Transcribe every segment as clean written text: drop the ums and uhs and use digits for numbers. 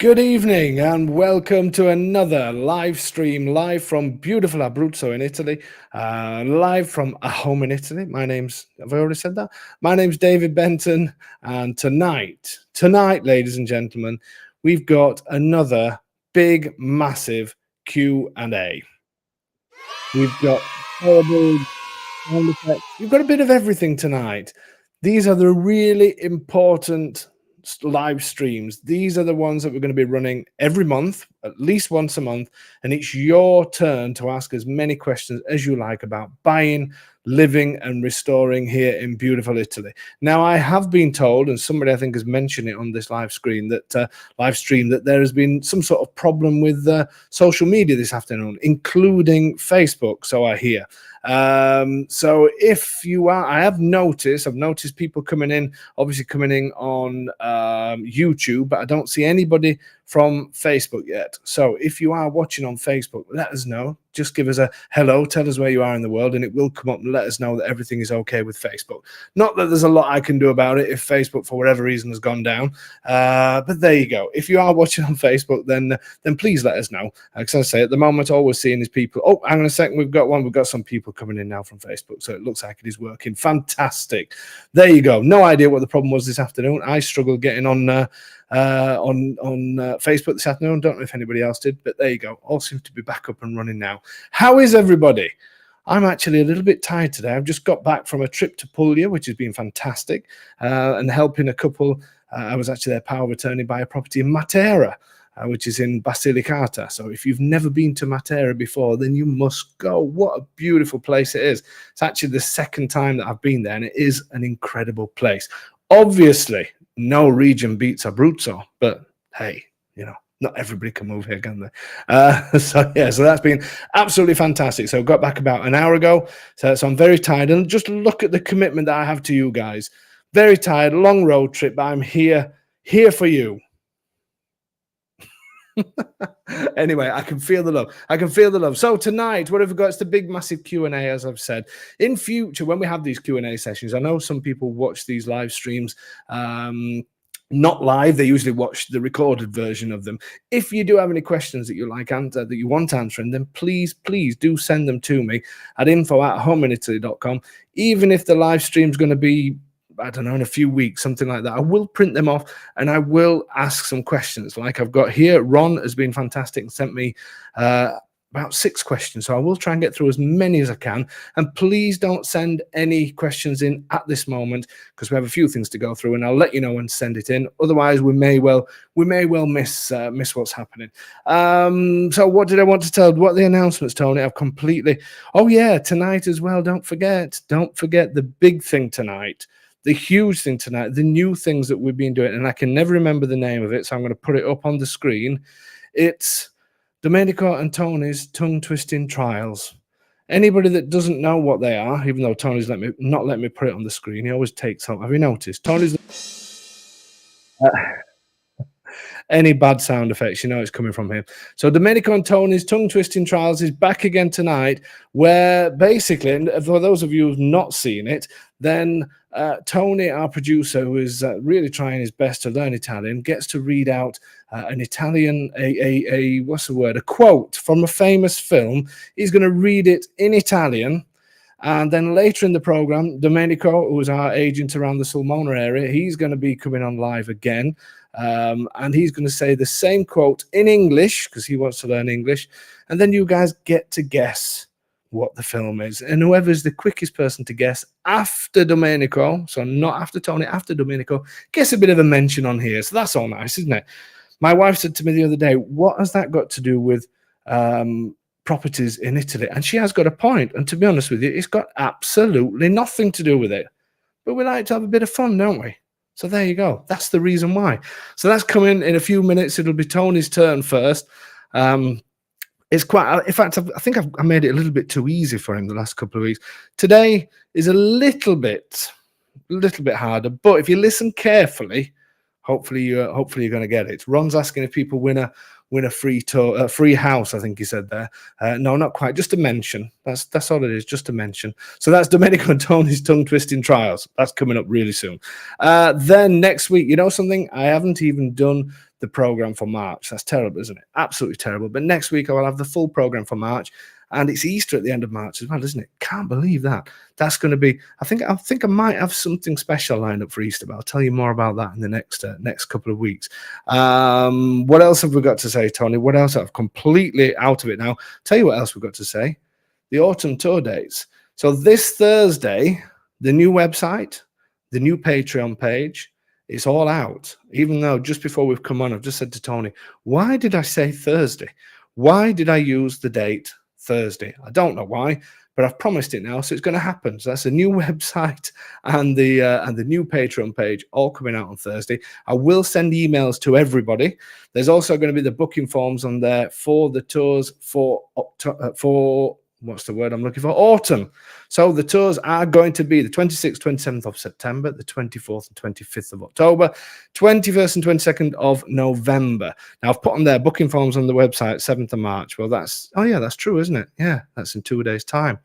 Good evening and welcome to another live stream, live from beautiful Abruzzo in Italy, live from a home in Italy. Have I already said that? My name's David Benton, and tonight, ladies and gentlemen, we've got another big, massive Q&A. We've got horrible sound effects. We've got a bit of everything tonight. These are the really important live streams. These are the ones that we're going to be running every month, at least once a month, and it's your turn to ask as many questions as you like about buying, living and restoring here in beautiful Italy. Now, I have been told, and somebody I think has mentioned it on this live stream, that there has been some sort of problem with social media this afternoon, including Facebook, so I hear. So if you are, I've noticed people coming in on YouTube, but I don't see anybody from Facebook yet. So if you are watching on Facebook, let us know. Just give us a hello, tell us where you are in the world, and it will come up and let us know that everything is okay with Facebook. Not that there's a lot I can do about it if Facebook, for whatever reason, has gone down. But there you go. If you are watching on Facebook, then please let us know. Because I say, at the moment, all we're seeing is people. Oh, hang on a second. We've got some people coming in now from Facebook, so it looks like it is working. Fantastic. There you go. No idea what the problem was this afternoon. I struggled getting on Facebook this afternoon. Don't know if anybody else did, but there you go. All seems to be back up and running now. How is everybody? I'm actually a little bit tired today. I've just got back from a trip to Puglia, which has been fantastic, and helping a couple. I was actually their power of attorney by a property in Matera, which is in Basilicata. So if you've never been to Matera before, then you must go. What a beautiful place it is. It's actually the second time that I've been there, and it is an incredible place. Obviously, no region beats Abruzzo, but hey, not everybody can move here, can they? So that's been absolutely fantastic. So I got back about an hour ago, so I'm very tired. And just look at the commitment that I have to you guys. Very tired, long road trip, but I'm here for you. Anyway, I can feel the love. So tonight, what have we got? It's the big, massive Q&A, as I've said. In future, when we have these Q&A sessions, I know some people watch these live streams not live. They usually watch the recorded version of them. If you do have any questions that you like that you want answering, then please do send them to me at info@homeinitaly.com. Even if the live stream is going to be, I don't know, in a few weeks, something like that, I will print them off and I will ask some questions like I've got here. Ron has been fantastic and sent me about 6 questions. So I will try and get through as many as I can. And please don't send any questions in at this moment because we have a few things to go through, and I'll let you know when to send it in. Otherwise, we may well miss what's happening. So what did I want to tell? What are the announcements, Tony? I've completely. Oh yeah, tonight as well. Don't forget the big thing tonight. The huge thing tonight, the new things that we've been doing, and I can never remember the name of it, so I'm going to put it up on the screen. It's Domenico and Tony's tongue-twisting trials. Anybody that doesn't know what they are, even though Tony's not let me put it on the screen, he always takes up. Have you noticed? Tony's any bad sound effects, it's coming from him. So Domenico and Tony's tongue-twisting trials is back again tonight, where basically, and for those of you who've not seen it, then Tony, our producer, who is really trying his best to learn Italian, gets to read out an Italian, a quote from a famous film. He's going to read it in Italian. And then later in the program, Domenico, who is our agent around the Sulmona area, he's going to be coming on live again. And he's going to say the same quote in English because he wants to learn English. And then you guys get to guess what the film is. And whoever's the quickest person to guess after Domenico, so not after Tony, after Domenico, gets a bit of a mention on here. So that's all nice, isn't it? My wife said to me the other day, what has that got to do with properties in Italy? And she has got a point. And to be honest with you, it's got absolutely nothing to do with it. But we like to have a bit of fun, don't we? So there you go. That's the reason why. So that's coming in a few minutes. It'll be Tony's turn first. It's quite, in fact, I think I made it a little bit too easy for him the last couple of weeks. Today is a little bit harder, but if you listen carefully, hopefully you're going to get it. Ron's asking if people win a free tour, free house. I think he said there. No, not quite. Just a mention. That's all it is. Just a mention. So that's Domenico and Tony's tongue twisting trials. That's coming up really soon. Then next week, you know something? I haven't even done the program for March. That's terrible, isn't it? Absolutely terrible. But next week I will have the full program for March, and it's Easter at the end of March as well, isn't it? Can't believe that. That's going to be. I think I might have something special lined up for Easter, but I'll tell you more about that in the next couple of weeks. What else have we got to say, Tony? What else? I've completely out of it now. Tell you what else we've got to say. The autumn tour dates. So this Thursday, the new website, the new Patreon page, it's all out. Even though just before we've come on, I've just said to Tony, why did I say Thursday? Why did I use the date Thursday? I don't know why, but I've promised it now, so it's going to happen. So that's a new website and the new Patreon page all coming out on Thursday. I will send emails to everybody. There's also going to be the booking forms on there for the tours for what's the word I'm looking for? Autumn. So the tours are going to be the 26th, 27th of September, the 24th and 25th of October, 21st and 22nd of November. Now, I've put on their booking forms on the website, 7th of March. Well, that's true, isn't it? Yeah, that's in 2 days' time.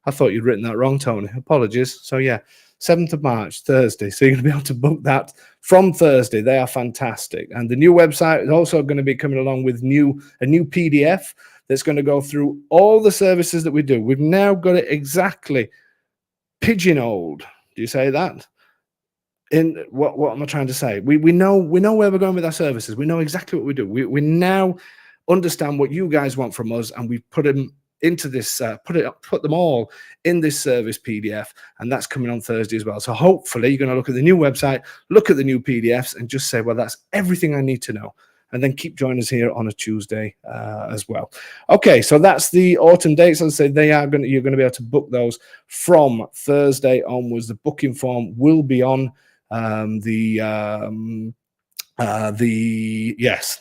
I thought you'd written that wrong, Tony. Apologies. So, yeah, 7th of March, Thursday. So you're going to be able to book that from Thursday. They are fantastic. And the new website is also going to be coming along with a new PDF that's going to go through all the services that we do. We've now got it exactly pigeonholed. Do you say that? In what am I trying to say? We know where we're going with our services. We know exactly what we do. We now understand what you guys want from us, and we've put them into this, put them all in this service PDF, and that's coming on Thursday as well. So hopefully you're going to look at the new website, look at the new PDFs, and just say, well, that's everything I need to know. And then keep joining us here on a Tuesday as well. Okay, so that's the autumn dates. As I say, you're going to be able to book those from Thursday onwards. The booking form will be on the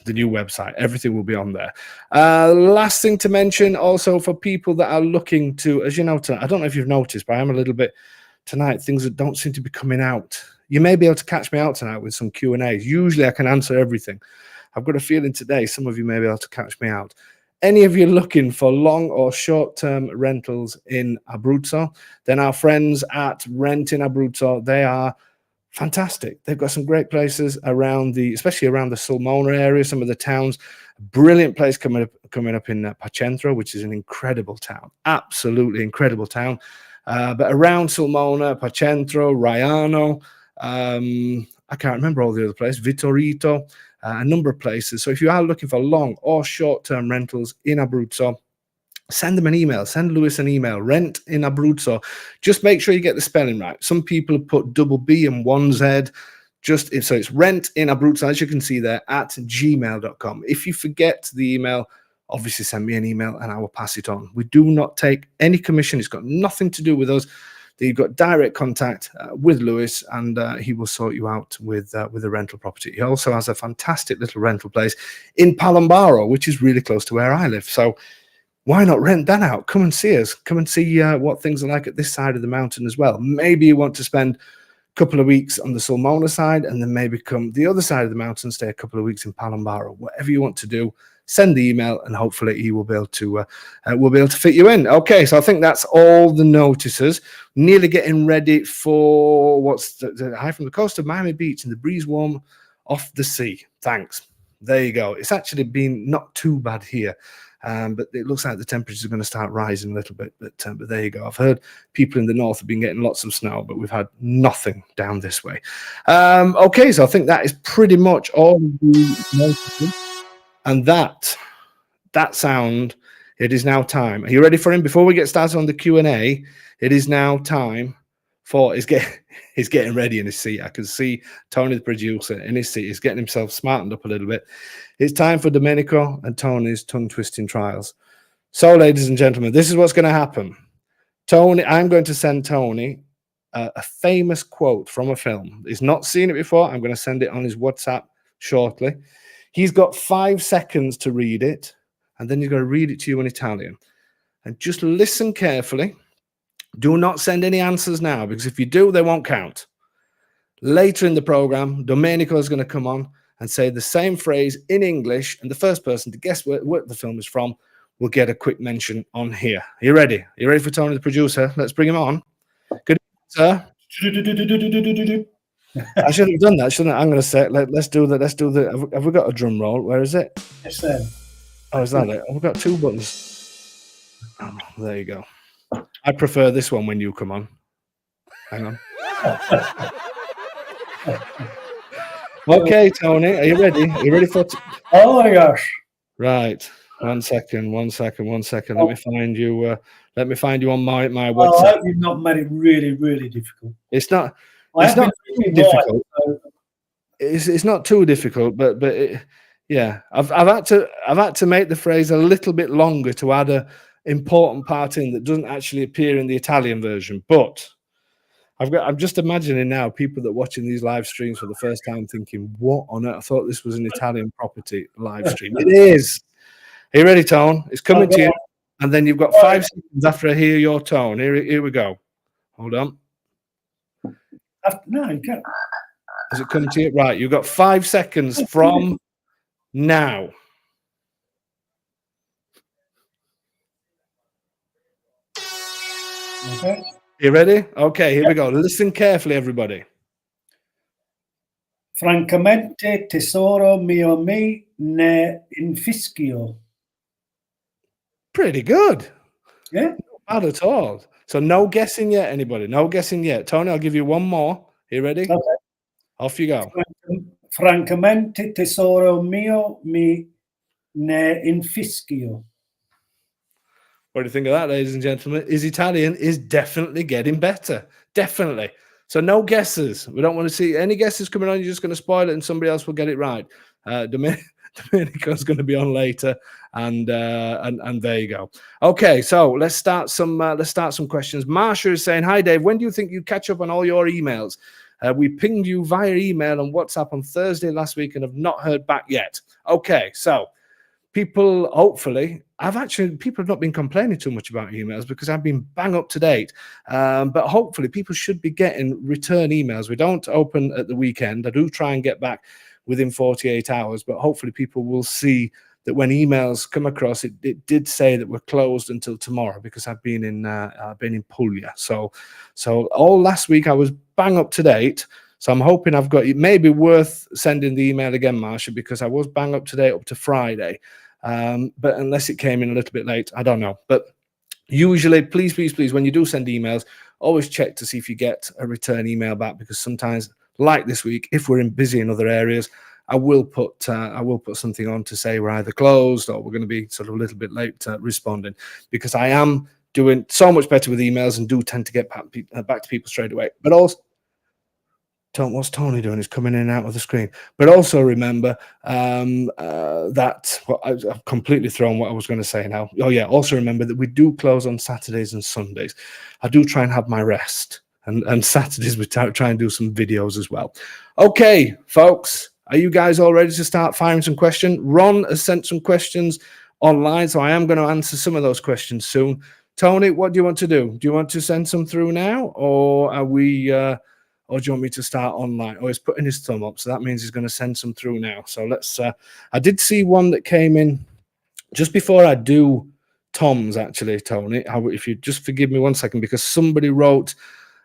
new website. Everything will be on there. Last thing to mention also for people that are looking to, as you know, I don't know if you've noticed, but I am a little bit tonight, things that don't seem to be coming out. You may be able to catch me out tonight with some Q&As. Usually I can answer everything. I've got a feeling today some of you may be able to catch me out. Any of you looking for long or short-term rentals in Abruzzo, then our friends at Rent in Abruzzo, they are fantastic. They've got some great places around especially around the Sulmona area, some of the towns. Brilliant place coming up in Pacentro, which is an incredible town, absolutely incredible town. But around Sulmona, Pacentro, Raiano, I can't remember all the other places, Vittorito, a number of places. So if you are looking for long or short-term rentals in Abruzzo, send them an email. Send Lewis an email. Rent in Abruzzo. Just make sure you get the spelling right. Some people have put double B and one Z. So it's rent in Abruzzo, as you can see there, at gmail.com. If you forget the email, obviously send me an email and I will pass it on. We do not take any commission. It's got nothing to do with us. You've got direct contact with Lewis, and he will sort you out with a rental property. He also has a fantastic little rental place in Palombaro, which is really close to where I live. So why not rent that out? Come and see us. Come and see what things are like at this side of the mountain as well. Maybe you want to spend a couple of weeks on the Sulmona side, and then maybe come the other side of the mountain, stay a couple of weeks in Palombaro. Whatever you want to do, send the email, and hopefully he will be able to fit you in. Okay, so I think that's all the notices. Nearly getting ready for what's the high from the coast of Miami Beach and the breeze warm off the sea. Thanks. There you go. It's actually been not too bad here. But it looks like the temperatures are going to start rising a little bit. But there you go. I've heard people in the north have been getting lots of snow, but we've had nothing down this way. Okay, so I think that is pretty much all the notices. And that sound, it is now time. Are you ready for him? Before we get started on the Q&A, it is now time for he's getting ready in his seat. I can see Tony, the producer, in his seat. He's getting himself smartened up a little bit. It's time for Domenico and Tony's tongue-twisting trials. So, ladies and gentlemen, this is what's going to happen. Tony, I'm going to send Tony a famous quote from a film. He's not seen it before. I'm going to send it on his WhatsApp shortly. He's got 5 seconds to read it, and then he's going to read it to you in Italian. And just listen carefully. Do not send any answers now, because if you do, they won't count. Later in the program, Domenico is going to come on and say the same phrase in English, and the first person to guess where the film is from will get a quick mention on here. Are you ready? Are you ready for Tony, the producer? Let's bring him on. Good evening, sir. I should have done that, shouldn't I? I'm going to say, let's do that. Let's do the. Have we got a drum roll? Where is it? Yes, then. Oh, is that it? Oh, we've got two buttons. Oh, there you go. I prefer this one when you come on. Hang on. Okay, Tony, are you ready? Are you ready for? Oh my gosh! Right. 1 second. 1 second. 1 second. Let me find you. Let me find you on my I website. hope you've not made it really, really difficult. It's not. I It's have been not too thinking difficult. why, so It's not too difficult, but yeah, I've had to make the phrase a little bit longer to add a important part in that doesn't actually appear in the Italian version. But I'm just imagining now people that are watching these live streams for the first time thinking, "What on earth? I thought this was an Italian property live stream." It is. Are you ready, Tone? It's coming to you, and then you've got 5 seconds after I hear your tone. Here we go. Hold on. no, you can't. Is it coming to you? Right, you've got 5 seconds from now. Okay. You ready? Okay, here we go. Listen carefully, everybody. Francamente, tesoro mio mi ne infischio. Pretty good. Yeah. Not bad at all. So no guessing yet, anybody? No guessing yet. Tony, I'll give you one more. You ready? Okay. Off you go. Francamente, tesoro mio mi ne infischio. What do you think of that, ladies and gentlemen? His Italian is definitely getting better. Definitely. So no guesses. We don't want to see any guesses coming on. You're just going to spoil it and somebody else will get it right. Domenico's going to be on later, and there you go. Okay, so let's start some questions. Marsha is saying, "Hi Dave, when do you think you catch up on all your emails? We pinged you via email and WhatsApp on Thursday last week and have not heard back yet." Okay, so people, hopefully, people have not been complaining too much about emails because I've been bang up to date. But hopefully people should be getting return emails. We don't open at the weekend. I do try and get back within 48 hours, but hopefully people will see that when emails come across, it did say that we're closed until tomorrow because I've been in Puglia. So all last week I was bang up to date. So I'm hoping I've got it. May be worth sending the email again, Marsha, because I was bang up to date up to Friday. But unless it came in a little bit late, I don't know. But usually, please, when you do send emails, always check to see if you get a return email back, because sometimes, like this week, if we're busy in other areas, I will put something on to say we're either closed or we're going to be sort of a little bit late responding, because I am doing so much better with emails and do tend to get back to people straight away. But also, what's Tony doing? He's coming in and out of the screen. But also remember that I've completely thrown what I was going to say now. Oh yeah, also remember that we do close on Saturdays and Sundays. I do try and have my rest, and Saturdays we try and do some videos as well. Okay, folks, are you guys all ready to start firing some questions? Ron has sent some questions online, so I am going to answer some of those questions soon. Tony, what do you want to do? Do you want to send some through now, or are we... or do you want me to start online? Oh, he's putting his thumb up, so that means he's going to send some through now. So let's. I did see one that came in just before I do Tom's, actually, Tony. If you just forgive me 1 second, because somebody wrote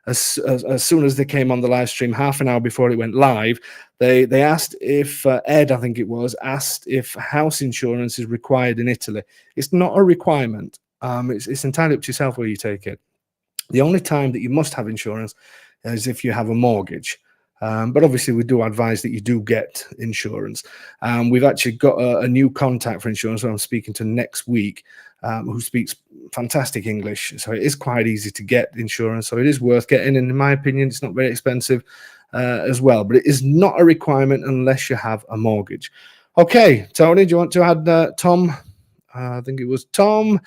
as soon as they came on the live stream, half an hour before it went live, they asked if Ed, I think it was, asked if house insurance is required in Italy. It's not a requirement. It's entirely up to yourself where you take it. The only time that you must have insurance is if you have a mortgage. But obviously, we do advise that you do get insurance. We've actually got a new contact for insurance who I'm speaking to next week, who speaks fantastic English. So it is quite easy to get insurance. So it is worth getting. And in my opinion, it's not very expensive as well. But it is not a requirement unless you have a mortgage. Okay, Tony, do you want to add Tom? I think it was Tom.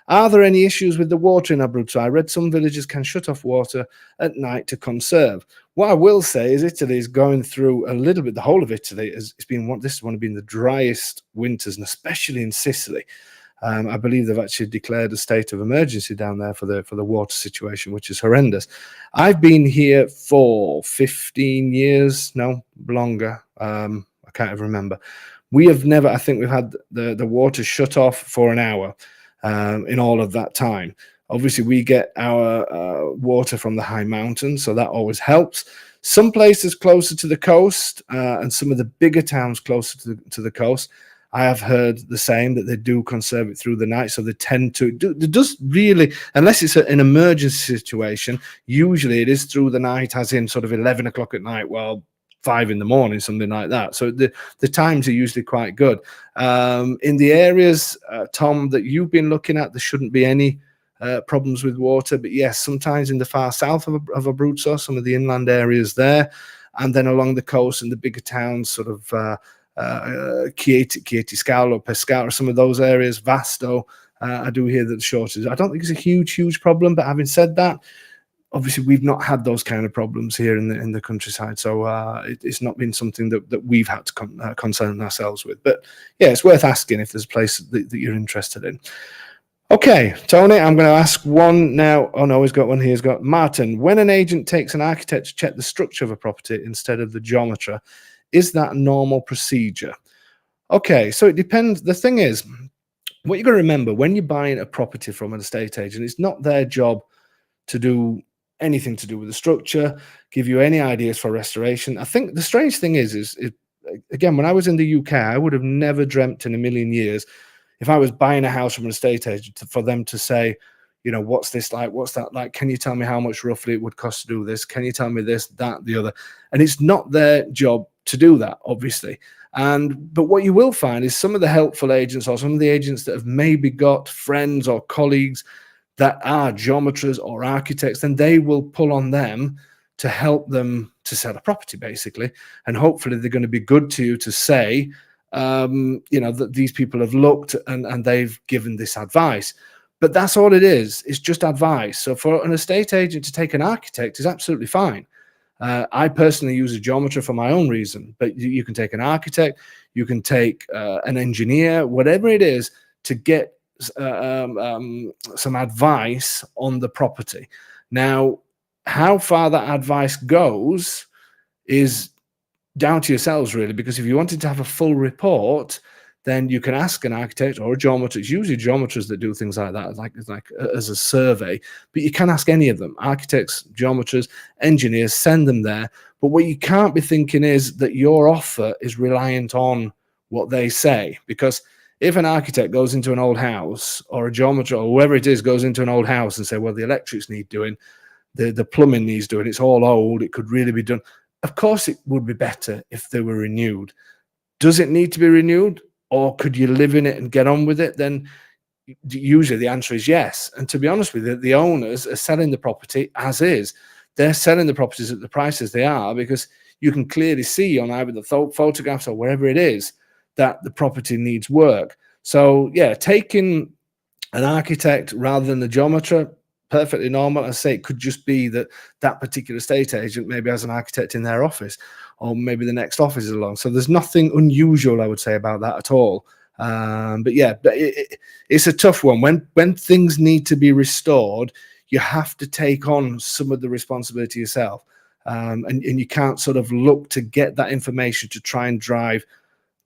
Are there any issues with the water in Abruzzo? I read some villages can shut off water at night to conserve. What I will say is Italy is going through a little bit, the whole of Italy, this is one of the driest winters, and especially in Sicily. I believe they've actually declared a state of emergency down there for the water situation, which is horrendous. I've been here for 15 years, no, longer. I can't even remember. We have never, I think we've had the water shut off for an hour. In all of that time. Obviously, we get our water from the high mountains, so that always helps. Some places closer to the coast and some of the bigger towns closer to the coast, I have heard the same, that they do conserve it through the night. So they tend to do, it does really, unless it's an emergency situation, usually it is through the night, as in sort of 11 o'clock at night, well, 5 in the morning, something like that. So the times are usually quite good. In the areas, Tom, that you've been looking at, there shouldn't be any problems with water. But yes, sometimes in the far south of Abruzzo, some of the inland areas there, and then along the coast and the bigger towns, sort of Chieti Scalo, Pescara, some of those areas, Vasto, I do hear that the shortage. I don't think it's a huge problem, but having said that, obviously we've not had those kind of problems here in the countryside, so it's not been something that we've had to concern ourselves with. But yeah, it's worth asking if there's a place that you're interested in. Okay, Tony, I'm going to ask one now. Oh no, he's got one here. He's got Martin. When an agent takes an architect to check the structure of a property instead of the geometry, is that a normal procedure? Okay, so it depends. The thing is, what you've got to remember, when you're buying a property from an estate agent, it's not their job to do anything to do with the structure, give you any ideas for restoration. I think the strange thing is again, when I was in the UK, I would have never dreamt in a million years, if I was buying a house from an estate agent, for them to say, you know, what's this like? What's that like? Can you tell me how much roughly it would cost to do this? Can you tell me this, that, the other? And it's not their job to do that, obviously. But what you will find is some of the helpful agents, or some of the agents that have maybe got friends or colleagues that are geometers or architects, then they will pull on them to help them to sell a property, basically. And hopefully they're going to be good to you to say, you know, that these people have looked and they've given this advice. But that's all it is. It's just advice. So for an estate agent to take an architect is absolutely fine. I personally use a geometer for my own reason, but you can take an architect, you can take an engineer, whatever it is, to get some advice on the property. Now, how far that advice goes is down to yourselves, really, because if you wanted to have a full report, then you can ask an architect or a geometer. It's usually geometers that do things like that, like as a survey, but you can ask any of them, architects, geometers, engineers, send them there. But what you can't be thinking is that your offer is reliant on what they say, because if an architect goes into an old house, or a geometer or whoever it is goes into an old house and say, well, the electrics need doing, the plumbing needs doing, it's all old, it could really be done. Of course, it would be better if they were renewed. Does it need to be renewed? Or could you live in it and get on with it? Then usually the answer is yes. And to be honest with you, the owners are selling the property as is. They're selling the properties at the prices they are, because you can clearly see on either the photographs or wherever it is that the property needs work. So yeah, taking an architect rather than the geometer, perfectly normal. I say it could just be that that particular estate agent maybe has an architect in their office, or maybe the next office is along. So there's nothing unusual, I would say, about that at all. But yeah, it's a tough one. When things need to be restored, you have to take on some of the responsibility yourself. And you can't sort of look to get that information to try and drive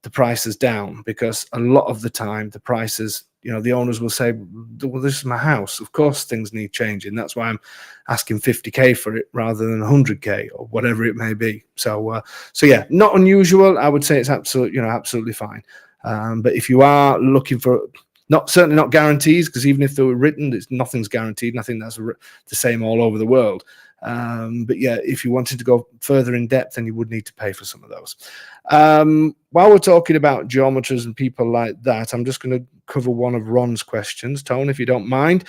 the prices down, because a lot of the time the prices, you know, the owners will say, well, this is my house, of course things need changing, that's why I'm asking 50k for it rather than 100k or whatever it may be. So yeah, not unusual. I would say it's absolutely fine. But if you are looking for, certainly not guarantees, because even if they were written, nothing's guaranteed, and I think that's the same all over the world. But yeah, if you wanted to go further in depth, then you would need to pay for some of those. While we're talking about geometers and people like that, I'm just going to cover one of Ron's questions. Tone, if you don't mind.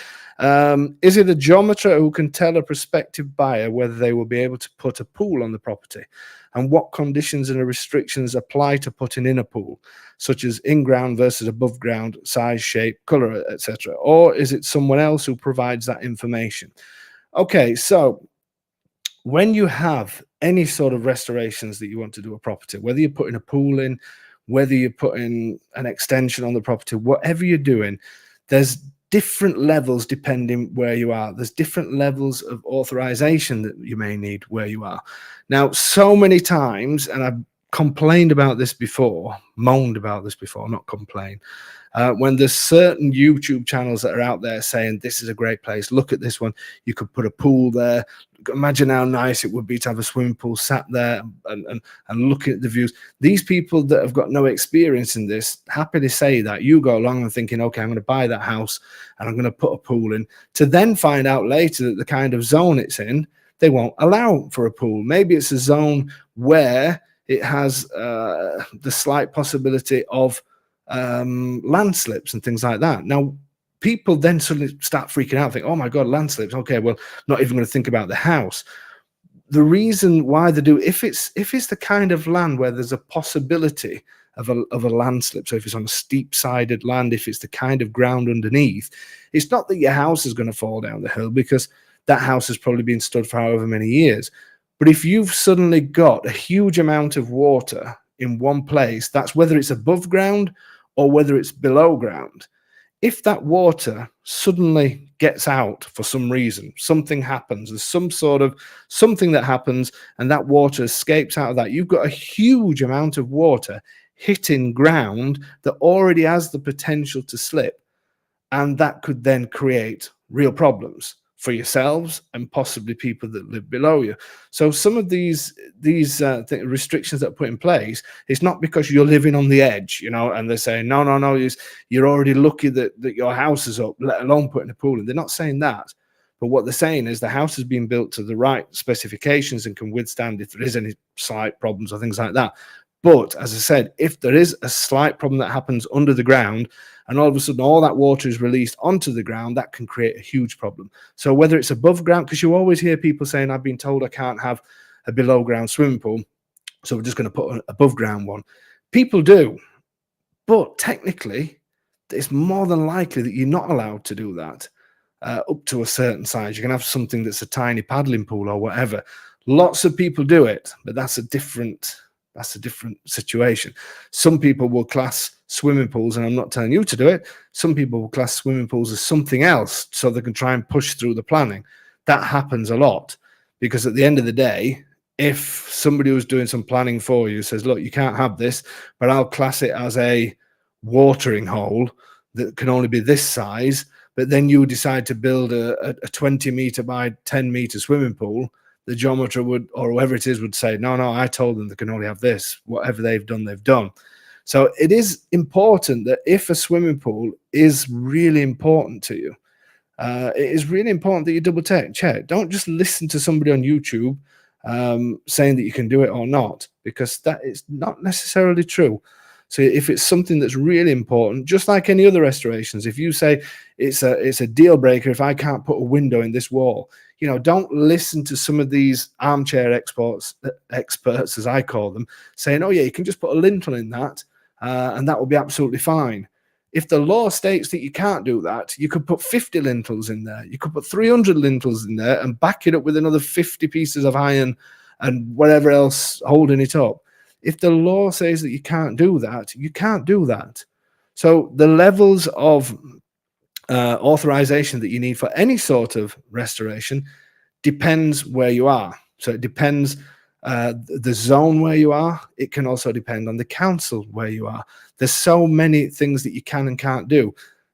Is it a geometer who can tell a prospective buyer whether they will be able to put a pool on the property, and what conditions and restrictions apply to putting in a pool, such as in-ground versus above ground, size, shape, color, etc.? Or is it someone else who provides that information? Okay, so when you have any sort of restorations that you want to do a property, whether you're putting a pool in, whether you're putting an extension on the property, whatever you're doing, there's different levels depending where you are. There's different levels of authorization that you may need where you are. Now, so many times, and complained about this before, moaned about this before, not complained. When there's certain YouTube channels that are out there saying this is a great place, look at this one, you could put a pool there. Imagine how nice it would be to have a swimming pool sat there and looking at the views. These people that have got no experience in this happily say that. You go along and thinking, okay, I'm going to buy that house and I'm going to put a pool in, to then find out later that the kind of zone it's in, they won't allow for a pool. Maybe it's a zone where it has the slight possibility of landslips and things like that. Now, people then suddenly start freaking out, think, oh my God, landslips. Okay, well, not even going to think about the house. The reason why they do, if it's the kind of land where there's a possibility of a landslip, so if it's on a steep-sided land, if it's the kind of ground underneath, it's not that your house is going to fall down the hill, because that house has probably been stood for however many years. But if you've suddenly got a huge amount of water in one place, that's whether it's above ground or whether it's below ground. If that water suddenly gets out for some reason, something happens, there's some sort of something that happens and that water escapes out of that, you've got a huge amount of water hitting ground that already has the potential to slip. And that could then create real problems for yourselves and possibly people that live below you. So some of these restrictions that are put in place, it's not because you're living on the edge, and they're saying, no, you're already lucky that your house is up, let alone putting a pool in. They're not saying that. But what they're saying is the house has been built to the right specifications and can withstand if there is any slight problems or things like that. But as I said, if there is a slight problem that happens under the ground and all of a sudden all that water is released onto the ground, that can create a huge problem. So whether it's above ground, because you always hear people saying, I've been told I can't have a below ground swimming pool, so we're just going to put an above ground one. People do. But technically, it's more than likely that you're not allowed to do that up to a certain size. You can have something that's a tiny paddling pool or whatever. Lots of people do it, but that's a different situation. Some people will class swimming pools, and I'm not telling you to do it, some people will class swimming pools as something else so they can try and push through the planning. That happens a lot, because at the end of the day, if somebody who's doing some planning for you says, look, you can't have this, but I'll class it as a watering hole that can only be this size, but then you decide to build a 20 meter by 10 meter swimming pool, the geometer would, or whoever it is, would say, no, I told them they can only have this. Whatever they've done, they've done. So it is important that if a swimming pool is really important to you, it is really important that you double check. Don't just listen to somebody on YouTube saying that you can do it or not, because that is not necessarily true. So if it's something that's really important, just like any other restorations, if you say it's a deal breaker if I can't put a window in this wall, don't listen to some of these armchair experts, as I call them, saying, oh yeah, you can just put a lintel in that and that will be absolutely fine. If the law states that you can't do that, you could put 50 lintels in there. You could put 300 lintels in there and back it up with another 50 pieces of iron and whatever else holding it up. If the law says that you can't do that, you can't do that. So the levels of authorization that you need for any sort of restoration depends where you are. So it depends the zone where you are. It can also depend on the council where you are. There's so many things that you can and can't do.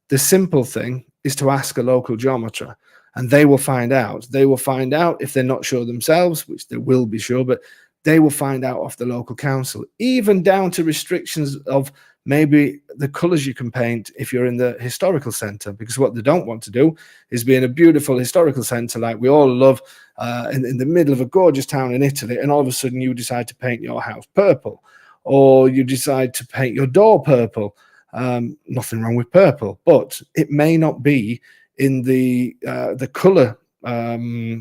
The simple thing is to ask a local geometer, and they will find out. They will find out if they're not sure themselves, which they will be sure, but they will find out off the local council, even down to restrictions of maybe the colors you can paint if you're in the historical center, because what they don't want to do is be in a beautiful historical center like we all love in the middle of a gorgeous town in Italy, and all of a sudden you decide to paint your house purple, or you decide to paint your door purple. Nothing wrong with purple, but it may not be in the color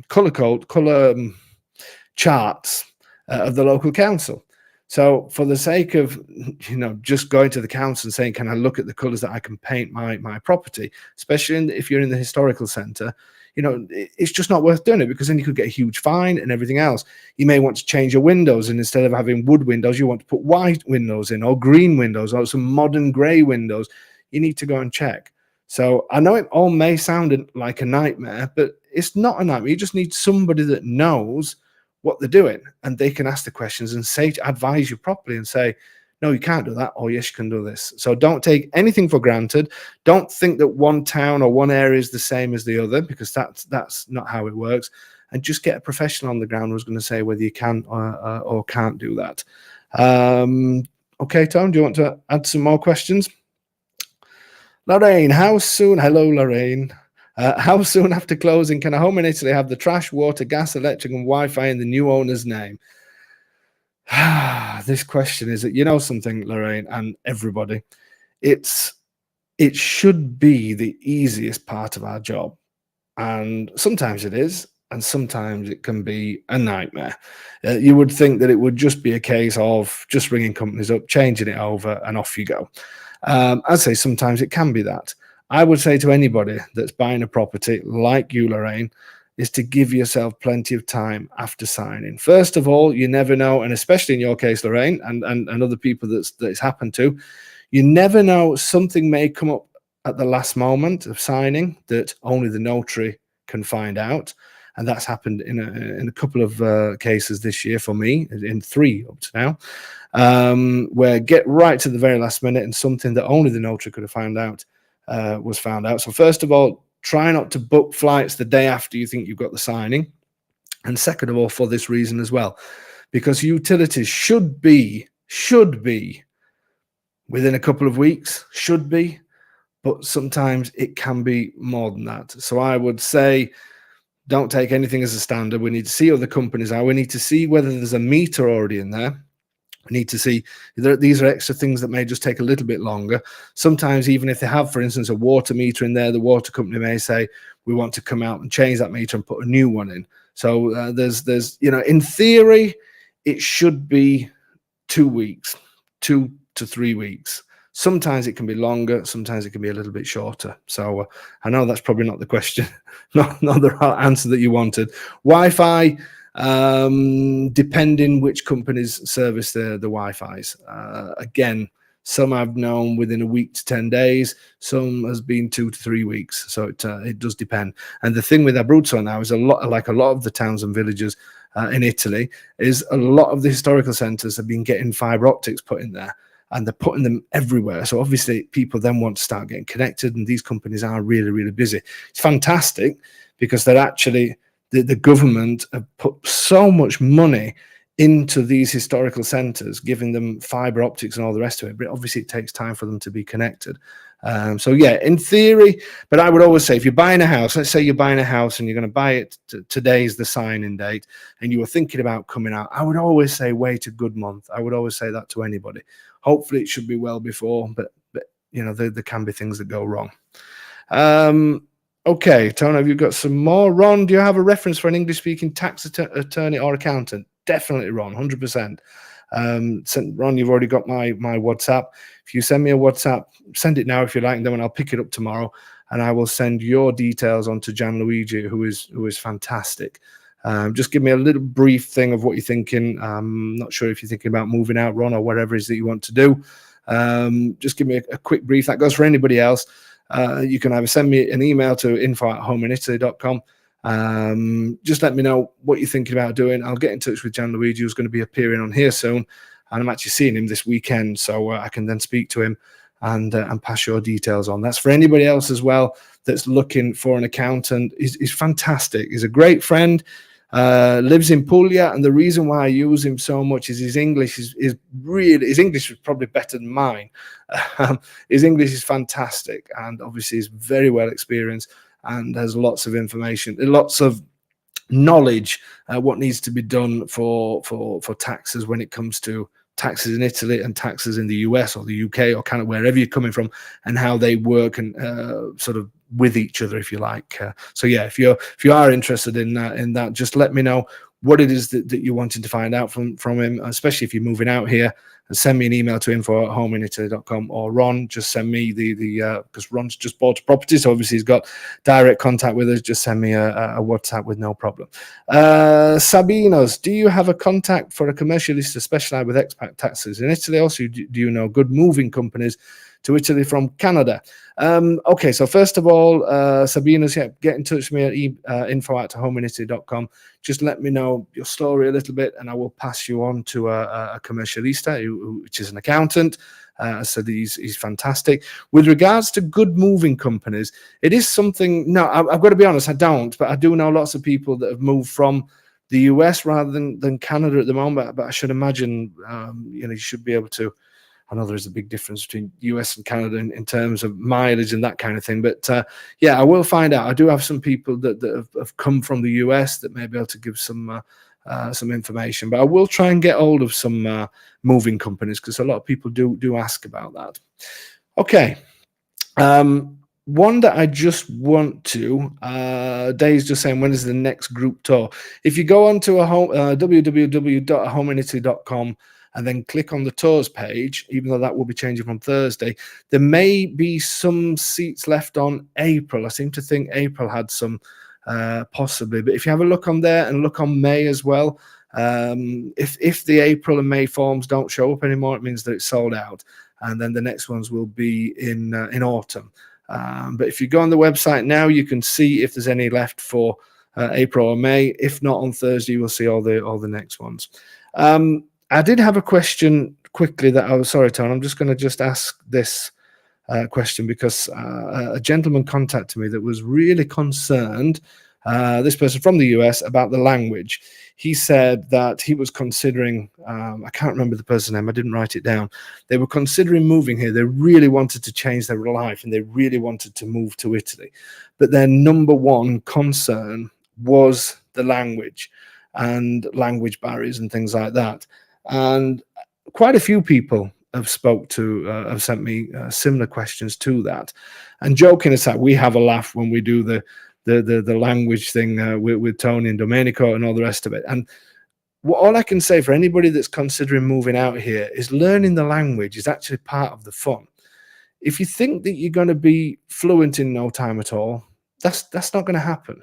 code, charts of the local council. So for the sake of just going to the council and saying, can I look at the colors that I can paint my property, especially if you're in the historical center, it's just not worth doing it, because then you could get a huge fine and everything else. You may want to change your windows, and instead of having wood windows, you want to put white windows in, or green windows, or some modern gray windows. You need to go and check. So I know it all may sound like a nightmare, but it's not a nightmare. You just need somebody that knows what they're doing, and they can ask the questions and say, advise you properly and say, no, you can't do that, or yes, you can do this. So don't take anything for granted. Don't think that one town or one area is the same as the other, because that's not how it works. And just get a professional on the ground who's going to say whether you can or can't do that. Okay, Tom, do you want to add some more questions? Lorraine, how soon? Hello, Lorraine. How soon after closing can a home in Italy have the trash, water, gas, electric, and Wi-Fi in the new owner's name? This question is that, you know something, Lorraine, and everybody, it should be the easiest part of our job, and sometimes it is, and sometimes it can be a nightmare. You would think that it would just be a case of just ringing companies up, changing it over, and off you go. I'd say sometimes it can be that. I would say to anybody that's buying a property like you, Lorraine, is to give yourself plenty of time after signing. First of all, you never know, and especially in your case, Lorraine, and other people that it's happened to, you never know, something may come up at the last moment of signing that only the notary can find out. And that's happened in a couple of cases this year for me, in 3 up to now, where get right to the very last minute and something that only the notary could have found out was found out. So first of all, try not to book flights the day after you think you've got the signing. And second of all, for this reason as well, because utilities should be within a couple of weeks, should be, but sometimes it can be more than that. So I would say, don't take anything as a standard. We need to see what the companies are. We need to see whether there's a meter already in there. We need to see, these are extra things that may just take a little bit longer. Sometimes even if they have, for instance, a water meter in there, the water company may say, we want to come out and change that meter and put a new one in. So there's, you know, in theory, it should be 2 weeks, 2 to 3 weeks. Sometimes it can be longer, sometimes it can be a little bit shorter. So I know that's probably not the question, not the answer that you wanted. Wi-Fi, depending which companies service the Wi-Fi's. Again, some I've known within a week to 10 days, some has been 2 to 3 weeks. So it does depend. And the thing with Abruzzo now is a lot of the towns and villages in Italy, is a lot of the historical centres have been getting fibre optics put in there. And they're putting them everywhere. So obviously people then want to start getting connected, and these companies are really, really busy. It's fantastic because they're actually, the government have put so much money into these historical centres, giving them fibre optics and all the rest of it. But obviously it takes time for them to be connected. So yeah, in theory, but I would always say, if you're buying a house, let's say you're buying a house and you're going to buy it, today's the signing date, and you were thinking about coming out, I would always say wait a good month. I would always say that to anybody. Hopefully it should be well before, but you know, there can be things that go wrong. Okay, Tony, have you got some more? Ron, do you have a reference for an English-speaking tax attorney or accountant? Definitely, Ron, 100%. Ron, you've already got my WhatsApp. If you send me a WhatsApp, send it now if you like, and then I'll pick it up tomorrow, and I will send your details on to Gianluigi, who is fantastic. Just give me a little brief thing of what you're thinking. I'm not sure if you're thinking about moving out, Ron, or whatever it is that you want to do. Just give me a quick brief. That goes for anybody else. You can either send me an email to info@homeinitaly.com. Just let me know what you're thinking about doing. I'll get in touch with Gianluigi, who's going to be appearing on here soon, and I'm actually seeing him this weekend, so I can then speak to him and pass your details on. That's for anybody else as well that's looking for an accountant. He's fantastic. He's a great friend. Lives in Puglia, and the reason why I use him so much is his English is really, his English is probably better than mine. His English is fantastic, and obviously he's very well experienced and has lots of information, lots of knowledge what needs to be done for taxes when it comes to taxes in Italy and taxes in the US or the UK or kind of wherever you're coming from, and how they work and sort of with each other, if you like. So yeah, if you are interested in that, just let me know what it is that you're wanting to find out from him, especially if you're moving out here, send me an email to info@homeinitaly.com, or Ron, just send me because Ron's just bought a property, so obviously he's got direct contact with us. Just send me a WhatsApp with no problem. Sabinos, do you have a contact for a commercialist to specialize with expat taxes in Italy? Also, do you know good moving companies to Italy from Canada? Okay, so first of all, Sabinos, yeah, get in touch with me at info@homeinitaly.com. Just let me know your story a little bit, and I will pass you on to a commercialista, which is an accountant. So he's fantastic. With regards to good moving companies, it is something. No, I've got to be honest, I don't, but I do know lots of people that have moved from the US rather than Canada at the moment. But I should imagine, you should be able to. I know there is a big difference between US and Canada in terms of mileage and that kind of thing. But yeah, I will find out. I do have some people that have come from the US that may be able to give some information. But I will try and get hold of some moving companies, because a lot of people do ask about that. Okay. One that I just want to, Dave's just saying, when is the next group tour? If you go on to www.homeinitaly.com and then click on the tours page, even though that will be changing from Thursday, there may be some seats left on April. I seem to think April had some, possibly. But if you have a look on there and look on May as well, if the April and May forms don't show up anymore, it means that it's sold out. And then the next ones will be in autumn. But if you go on the website now, you can see if there's any left for April or May. If not, on Thursday, you will see all the next ones. I did have a question quickly that I was sorry, Tony. I'm just going to ask this question, because a gentleman contacted me that was really concerned. This person from the US, about the language. He said that he was considering, I can't remember the person's name, I didn't write it down. They were considering moving here. They really wanted to change their life, and they really wanted to move to Italy. But their number one concern was the language and language barriers and things like that. And quite a few people have sent me similar questions to that. And joking aside, we have a laugh when we do the language thing with Tony and Domenico and all the rest of it. And all I can say for anybody that's considering moving out here is learning the language is actually part of the fun. If you think that you're going to be fluent in no time at all, that's not going to happen.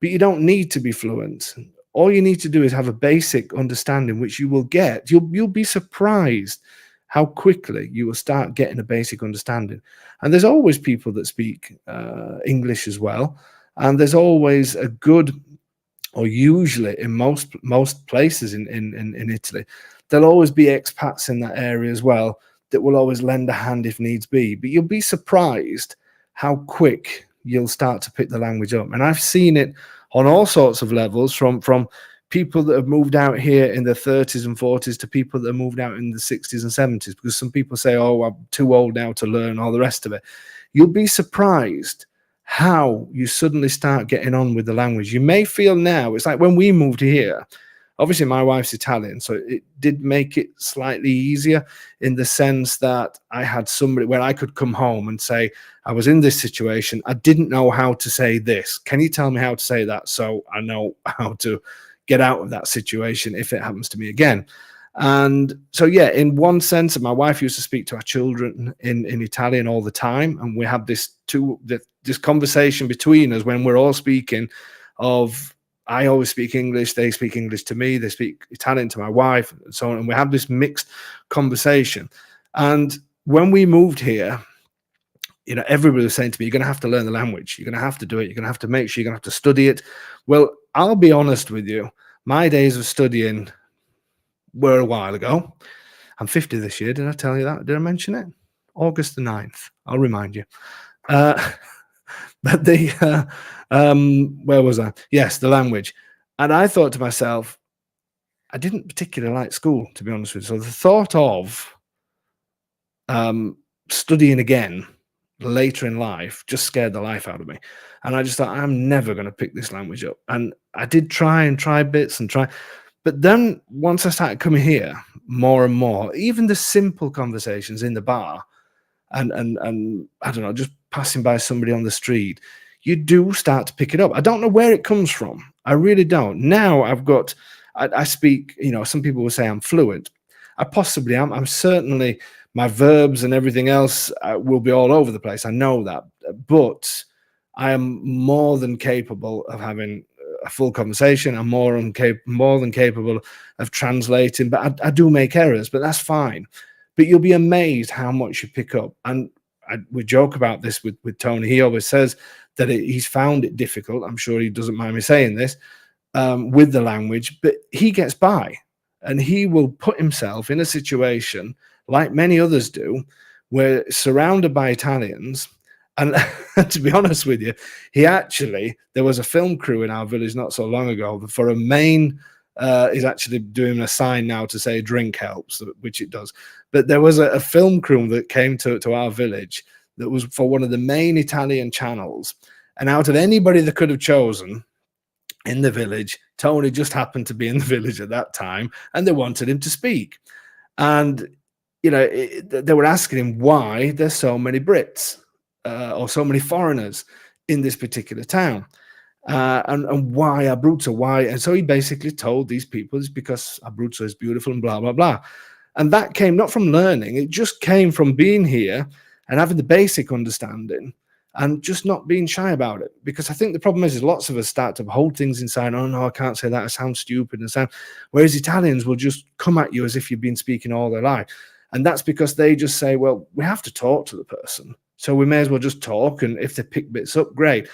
But you don't need to be fluent. All you need to do is have a basic understanding, which you will get. You'll be surprised how quickly you will start getting a basic understanding. And there's always people that speak English as well. And there's always a good, or usually in most places in Italy, there'll always be expats in that area as well that will always lend a hand if needs be. But you'll be surprised how quick you'll start to pick the language up. And I've seen it on all sorts of levels, from people that have moved out here in their 30s and 40s to people that have moved out in the 60s and 70s, because some people say, oh, I'm too old now to learn, all the rest of it. You'll be surprised how you suddenly start getting on with the language. You may feel now, it's like when we moved here, obviously my wife's Italian, so it did make it slightly easier in the sense that I had somebody where I could come home and say, I was in this situation, I didn't know how to say this. Can you tell me how to say that, so I know how to get out of that situation if it happens to me again? And so, yeah, in one sense, my wife used to speak to our children in Italian all the time. And we have this conversation between us when we're all speaking of, I always speak English, they speak English to me, they speak Italian to my wife, and so on. And we have this mixed conversation. And when we moved here, everybody was saying to me, you're going to have to learn the language. You're going to have to do it. You're going to have to make sure you're going to have to study it. Well, I'll be honest with you. My days of studying were a while ago. I'm 50 this year. Did I tell you that? Did I mention it? August the 9th. I'll remind you. But where was I? Yes, the language. And I thought to myself, I didn't particularly like school, to be honest with you. So the thought of studying again later in life just scared the life out of me. And I just thought, I'm never going to pick this language up. And I did try bits and try. But then once I started coming here more and more, even the simple conversations in the bar and I don't know, just passing by somebody on the street, you do start to pick it up. I don't know where it comes from. I really don't. Now I speak, some people will say I'm fluent. I possibly am. I'm certainly, my verbs and everything else will be all over the place. I know that, but I am more than capable of having a full conversation. I'm more than capable of translating, but I do make errors, but that's fine. But you'll be amazed how much you pick up. And we joke about this with Tony. He always says that he's found it difficult. I'm sure he doesn't mind me saying this, with the language, but he gets by, and he will put himself in a situation like many others do, where surrounded by Italians. And to be honest with you, there was a film crew in our village not so long ago for a main, he's actually doing a sign now to say drink helps, which it does. But there was a film crew that came to our village that was for one of the main Italian channels. And out of anybody they could have chosen in the village, Tony just happened to be in the village at that time, and they wanted him to speak. And, they were asking him why there's so many Brits or so many foreigners in this particular town. And why Abruzzo, why? And so he basically told these people it's because Abruzzo is beautiful and blah, blah, blah. And that came not from learning, it just came from being here and having the basic understanding and just not being shy about it. Because I think the problem is lots of us start to hold things inside. Oh, no, I can't say that. I sound stupid. Whereas Italians will just come at you as if you've been speaking all their life. And that's because they just say, well, we have to talk to the person, so we may as well just talk. And if they pick bits up, great.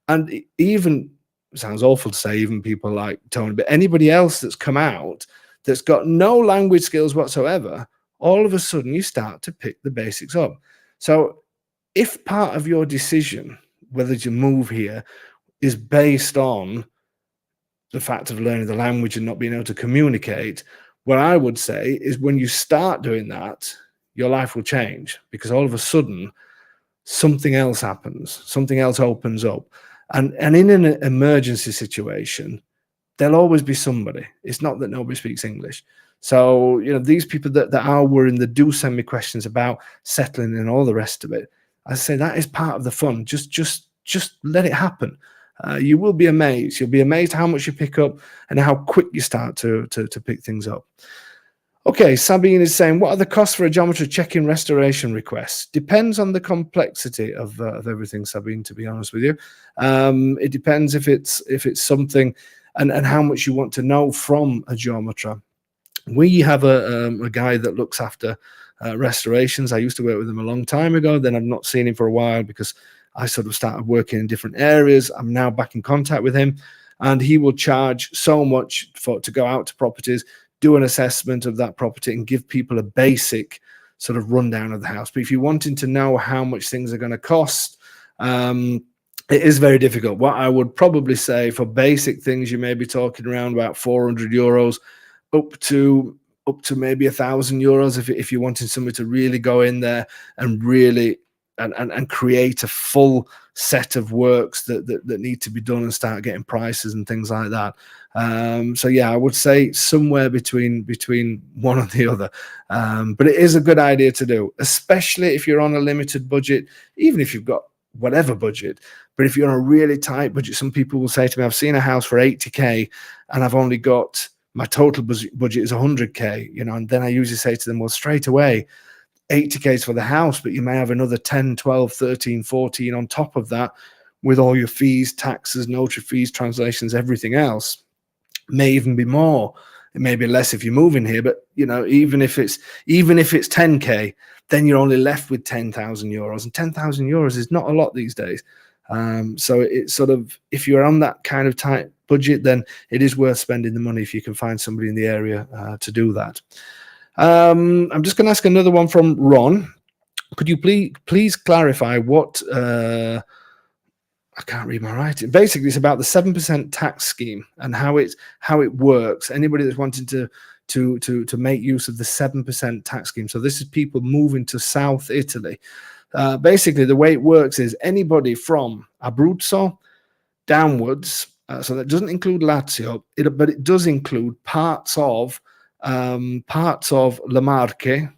And even, sounds awful to say, even people like Tony, but anybody else that's come out that's got no language skills whatsoever, all of a sudden you start to pick the basics up. So if part of your decision, whether to move here, is based on the fact of learning the language and not being able to communicate, what I would say is when you start doing that, your life will change, because all of a sudden something else happens, something else opens up. And in an emergency situation, there'll always be somebody. It's not that nobody speaks English. So, these people that are worrying, that do send me questions about settling and all the rest of it, I say that is part of the fun. Just let it happen. You will be amazed. You'll be amazed how much you pick up and how quick you start to pick things up. Okay, Sabine is saying, what are the costs for a geometry check-in restoration request? Depends on the complexity of everything, Sabine, to be honest with you. It depends if it's something and how much you want to know from a geometer. We have a guy that looks after restorations. I used to work with him a long time ago. Then I've not seen him for a while because I sort of started working in different areas. I'm now back in contact with him, and he will charge so much to go out to properties, do an assessment of that property, and give people a basic sort of rundown of the house. But if you're wanting to know how much things are going to cost, it is very difficult. What I would probably say for basic things, you may be talking around about 400 euros up to maybe 1,000 euros if you're wanting somebody to really go in there and really and create a full set of works that need to be done and start getting prices and things like that. So yeah, I would say somewhere between one and the other. But it is a good idea to do, especially if you're on a limited budget, even if you've got whatever budget. But if you're on a really tight budget, some people will say to me, I've seen a house for 80k and I've only got, my total budget is 100k, and then I usually say to them, well, straight away, 80k is for the house, but you may have another 10, 12, 13, 14 on top of that with all your fees, taxes, notary fees, translations, everything else. May even be more. It may be less if you move in here, but even if it's 10k, then you're only left with 10,000 euros, and 10,000 euros is not a lot these days. So it's sort of, if you're on that kind of tight budget, then it is worth spending the money if you can find somebody in the area to do that. I'm just going to ask another one from Ron. Could you please clarify what I can't read my writing. Basically, it's about the 7% tax scheme and how it works. Anybody that's wanting to make use of the 7% tax scheme. So this is people moving to South Italy. Basically, the way it works is anybody from Abruzzo downwards. So that doesn't include Lazio, but it does include parts of Le Marche,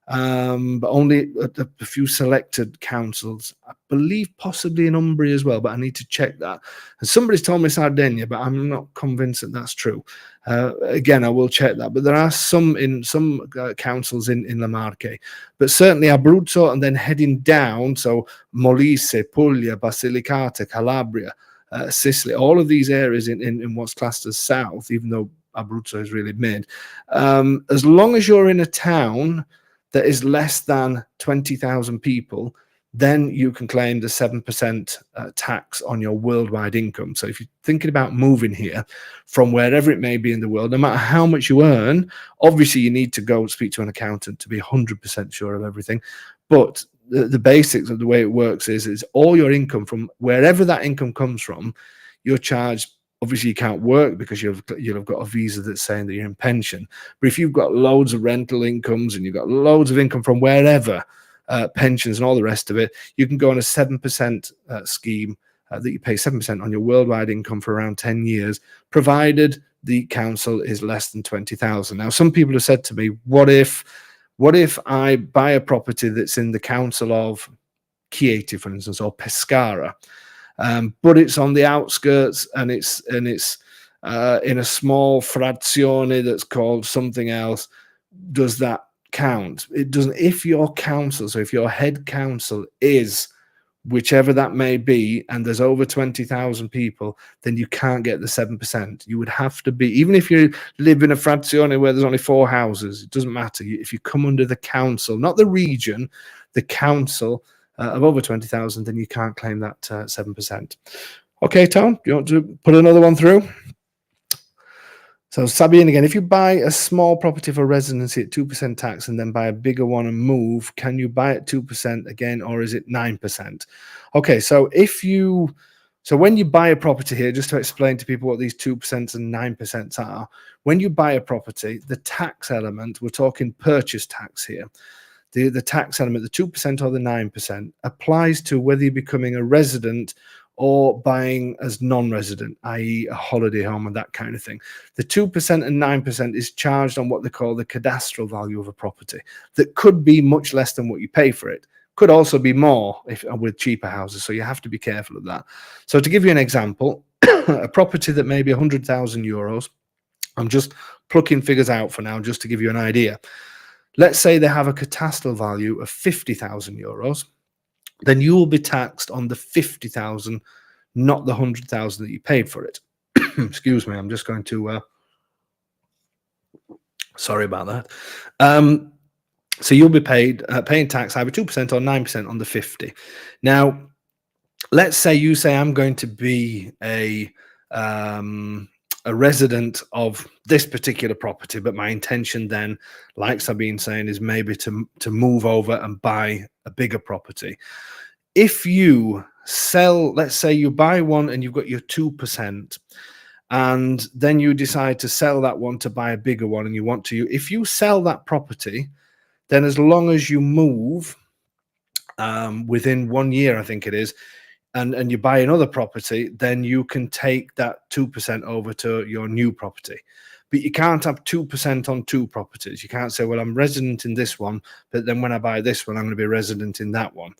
but only a few selected councils. I believe possibly in Umbria as well, but I need to check that. And somebody's told me Sardinia, but I'm not convinced that that's true. Again, I will check that. But there are some councils in La Marche, but certainly Abruzzo, and then heading down, so Molise, Puglia, Basilicata, Calabria, Sicily, all of these areas in what's classed as south, even though Abruzzo is really mid. As long as you're in a town that is less than 20,000 people, then you can claim the 7% tax on your worldwide income. So if you're thinking about moving here from wherever it may be in the world, no matter how much you earn, obviously you need to go speak to an accountant to be 100% sure of everything. But the basics of the way it works is all your income from wherever that income comes from, you're charged. Obviously, you can't work because you'll have got a visa that's saying that you're in pension. But if you've got loads of rental incomes and you've got loads of income from wherever, pensions and all the rest of it, you can go on a 7% scheme that you pay 7% on your worldwide income for around 10 years, provided the council is less than 20,000. Now, some people have said to me, what if I buy a property that's in the council of Chieti, for instance, or Pescara, but it's on the outskirts and it's in a small frazione that's called something else? Does that count? It doesn't. If your council, so if your head council is whichever that may be, and there's over 20,000 people, then you can't get the 7%. You would have to be, even if you live in a frazione where there's only 4 houses, it doesn't matter. If you come under the council, not the region, the council of over 20,000, then you can't claim that 7%. Okay, Tom, do you want to put another one through? So Sabine again, if you buy a small property for residency at 2% tax and then buy a bigger one and move, can you buy it 2% again, or is it 9%? Okay, so when you buy a property here, just to explain to people what these 2% and 9% are, when you buy a property, the tax element, we're talking purchase tax here, the tax element, the 2% or the 9%, applies to whether you're becoming a resident or buying as non-resident, i.e. a holiday home and that kind of thing. The 2% and 9% is charged on what they call the cadastral value of a property. That could be much less than what you pay for it. Could also be more with cheaper houses, so you have to be careful of that. So to give you an example, a property that may be 100,000 euros, I'm just plucking figures out for now just to give you an idea. Let's say they have a cadastral value of 50,000 euros. Then you will be taxed on the 50,000, not the 100,000 that you paid for it. Excuse me, I'm just going to, sorry about that. So you'll be paying tax either 2% or 9% on the 50. Now, let's say you say I'm going to be a resident of this particular property, but my intention then, like Sabine saying, is maybe to move over and buy a bigger property. If you sell, let's say you buy one and you've got your 2%, and then you decide to sell that one to buy a bigger one, and you want to, if you sell that property, then as long as you move within 1 year, I think it is, and you buy another property, then you can take that 2% over to your new property. But you can't have 2% on 2 properties. You can't say, well, I'm resident in this one, but then when I buy this one, I'm going to be resident in that one.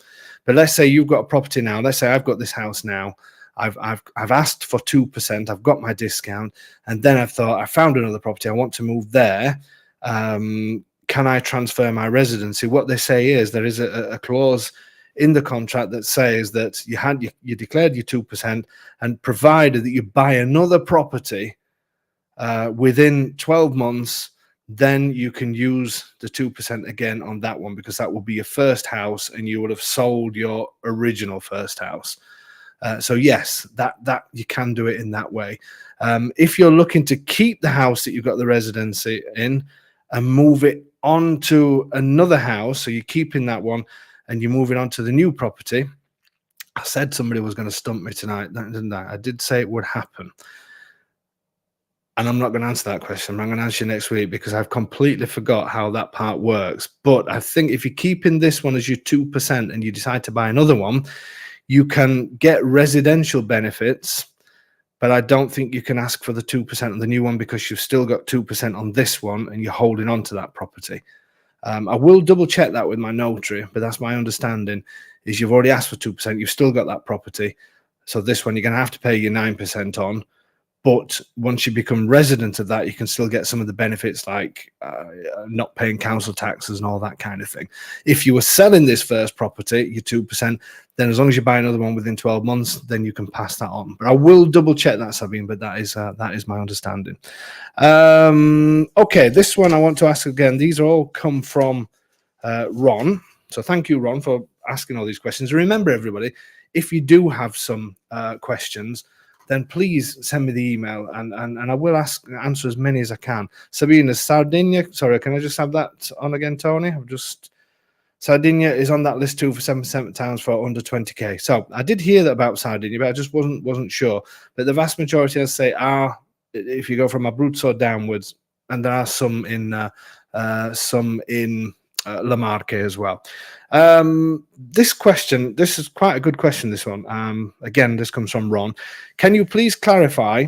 But let's say you've got a property now. Let's say I've got this house now. I've asked for 2%. I've got my discount, and then I've thought I found another property. I want to move there. Can I transfer my residency? What they say is there is a clause in the contract that says that you declared your 2%, and provided that you buy another property within 12 months, then you can use the 2% again on that one, because that will be your first house and you would have sold your original first house. So yes, that you can do it in that way. If you're looking to keep the house that you've got the residency in and move it on to another house, so you're keeping that one and you're moving on to the new property. I said somebody was going to stump me tonight, didn't I? I did say it would happen. And I'm not going to answer that question. I'm going to answer you next week, because I've completely forgot how that part works. But I think if you're keeping this one as your 2% and you decide to buy another one, you can get residential benefits, but I don't think you can ask for the 2% on the new one, because you've still got 2% on this one and you're holding on to that property. I will double check that with my notary, but that's my understanding is you've already asked for 2%. You've still got that property. So this one, you're going to have to pay your 9% on. But once you become resident of that, you can still get some of the benefits like not paying council taxes and all that kind of thing. If you were selling this first property, your 2%, then as long as you buy another one within 12 months, then you can pass that on. But I will double check that, Sabine, but that is my understanding. Okay, this one I want to ask again. These are all come from Ron. So thank you, Ron, for asking all these questions. Remember, everybody, if you do have some questions, then please send me the email and I will answer as many as I can. Sabina, Sardinia, sorry, can I just have that on again, Tony? Sardinia is on that list too for 7% towns for under 20k. So I did hear that about Sardinia, but I just wasn't sure. But the vast majority, I say, are if you go from Abruzzo downwards, and there are some in La Marche as well. This question, this is quite a good question, this one. Again, this comes from Ron. Can you please clarify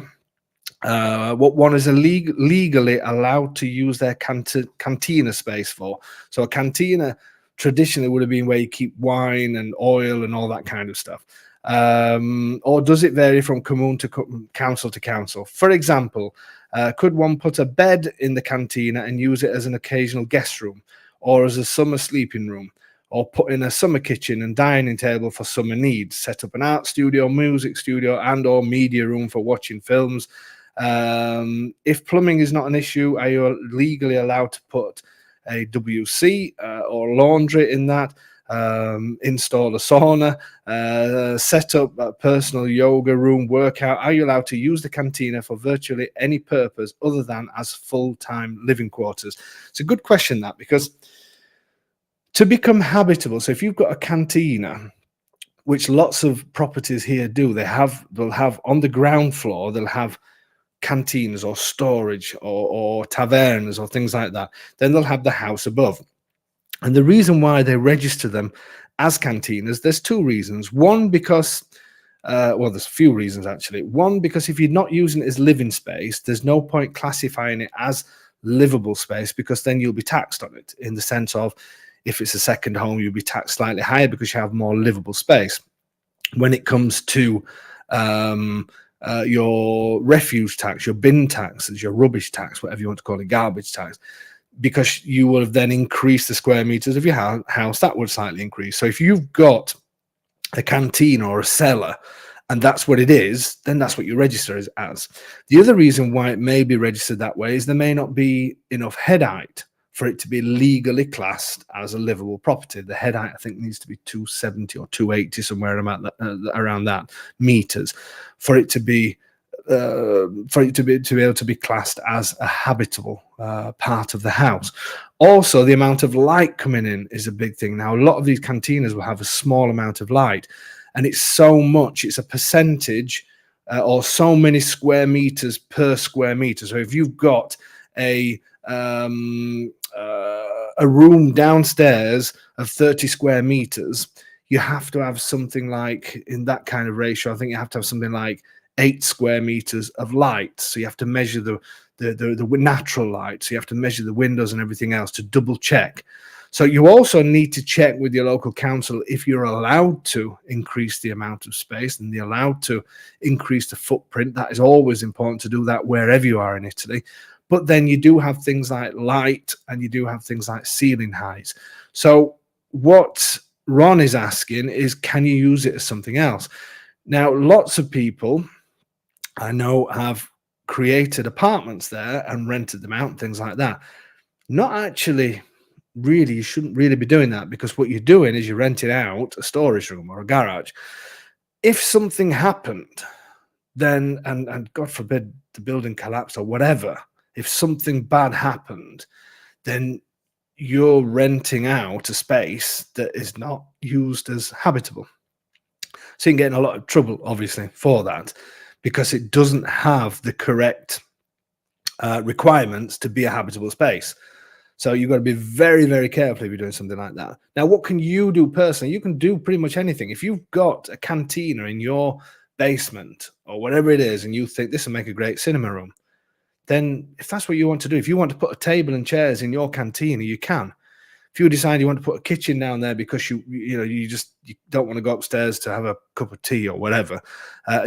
what one is legally allowed to use their cantina space for? So a cantina traditionally would have been where you keep wine and oil and all that kind of stuff. Or does it vary from commune to council to council? For example, could one put a bed in the cantina and use it as an occasional guest room, or as a summer sleeping room, or put in a summer kitchen and dining table for summer needs, set up an art studio, music studio, and or media room for watching films? If plumbing is not an issue, are you legally allowed to put a WC or laundry in that? Install a sauna, set up a personal yoga room, workout? Are you allowed to use the cantina for virtually any purpose other than as full-time living quarters? It's a good question, that, because to become habitable, so if you've got a cantina, which lots of properties here do, they'll have on the ground floor, they'll have canteens or storage or tavernas or things like that. Then they'll have the house above. And the reason why they register them as cantinas, there's two reasons. One, because, well, there's a few reasons actually. One, because if you're not using it as living space, there's no point classifying it as livable space, because then you'll be taxed on it, in the sense of if it's a second home, you'll be taxed slightly higher because you have more livable space. When it comes to your refuse tax, your bin taxes, your rubbish tax, whatever you want to call it, garbage tax, because you will have then increased the square meters of your house, that would slightly increase. So if you've got a canteen or a cellar and that's what it is, then that's what you register as. The other reason why it may be registered that way is there may not be enough head height for it to be legally classed as a livable property. The head height, I think, needs to be 270 or 280, somewhere around that meters, for it to be to be able to be classed as a habitable part of the house. Also, the amount of light coming in is a big thing. Now, a lot of these cantinas will have a small amount of light, and it's so much, it's a percentage or so many square meters per square meter. So if you've got a room downstairs of 30 square meters, you have to have something like, in that kind of ratio, I think you have to have something like 8 square meters of light. So you have to measure the natural light. So you have to measure the windows and everything else to double check. So you also need to check with your local council if you're allowed to increase the amount of space and you're allowed to increase the footprint. That is always important to do that wherever you are in Italy. But then you do have things like light and you do have things like ceiling heights. So what Ron is asking is, can you use it as something else? Now, lots of people I know have created apartments there and rented them out and things like that. Not actually, really, you shouldn't really be doing that, because what you're doing is you're renting out a storage room or a garage. If something happened, then, and God forbid the building collapsed or whatever, if something bad happened, then you're renting out a space that is not used as habitable. So you can get in a lot of trouble, obviously, for that, because it doesn't have the correct requirements to be a habitable space. So you've got to be very, very careful if you're doing something like that. Now, what can you do personally? You can do pretty much anything. If you've got a cantina in your basement or whatever it is, and you think this will make a great cinema room, then if that's what you want to do, if you want to put a table and chairs in your cantina, you can. if you decide you want to put a kitchen down there because you don't want to go upstairs to have a cup of tea or whatever,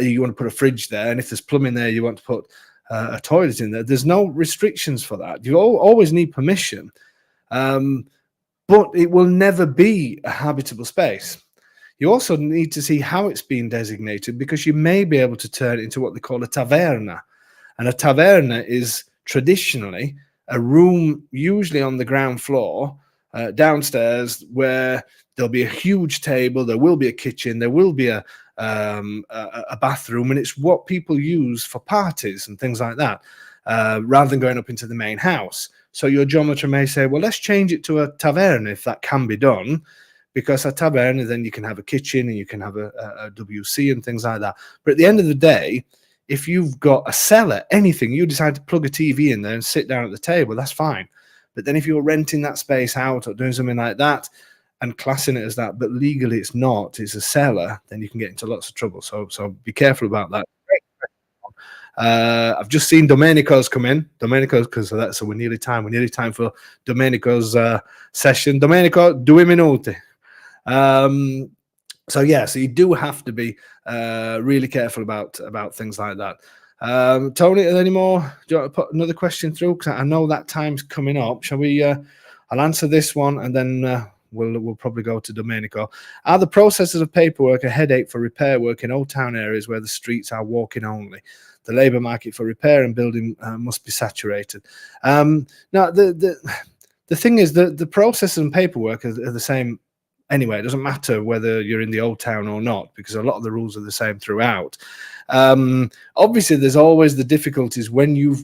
you want to put a fridge there, and if there's plumbing there, you want to put a toilet in there. There's no restrictions for that. You always need permission, but it will never be a habitable space. You also need to see how it's been designated, because you may be able to turn it into what they call a taverna. And a taverna is traditionally a room, usually on the ground floor, downstairs, where there'll be a huge table, there will be a kitchen, there will be a bathroom, and it's what people use for parties and things like that, rather than going up into the main house. So your geometer may say, well, let's change it to a taverna if that can be done, because a taverna, then you can have a kitchen and you can have a WC and things like that. But at the end of the day, if you've got a cellar, anything, you decide to plug a TV in there and sit down at the table, that's fine. But then if you're renting that space out or doing something like that and classing it as that, but legally it's not, it's a cellar, then you can get into lots of trouble. So be careful about that. I've just seen Domenico's come in. Domenico's, because we're nearly time for Domenico's session. Domenico, 2 minuti. So you do have to be really careful about things like that. Tony, are there any more? Do you want to put another question through? Because I know that time's coming up. Shall we? I'll answer this one, and then we'll probably go to Domenico. Are the processes of paperwork a headache for repair work in old town areas where the streets are walking only? The labour market for repair and building must be saturated. Now, the thing is that the processes and paperwork are the same anyway. It doesn't matter whether you're in the old town or not, because a lot of the rules are the same throughout. Obviously, there's always the difficulties when you're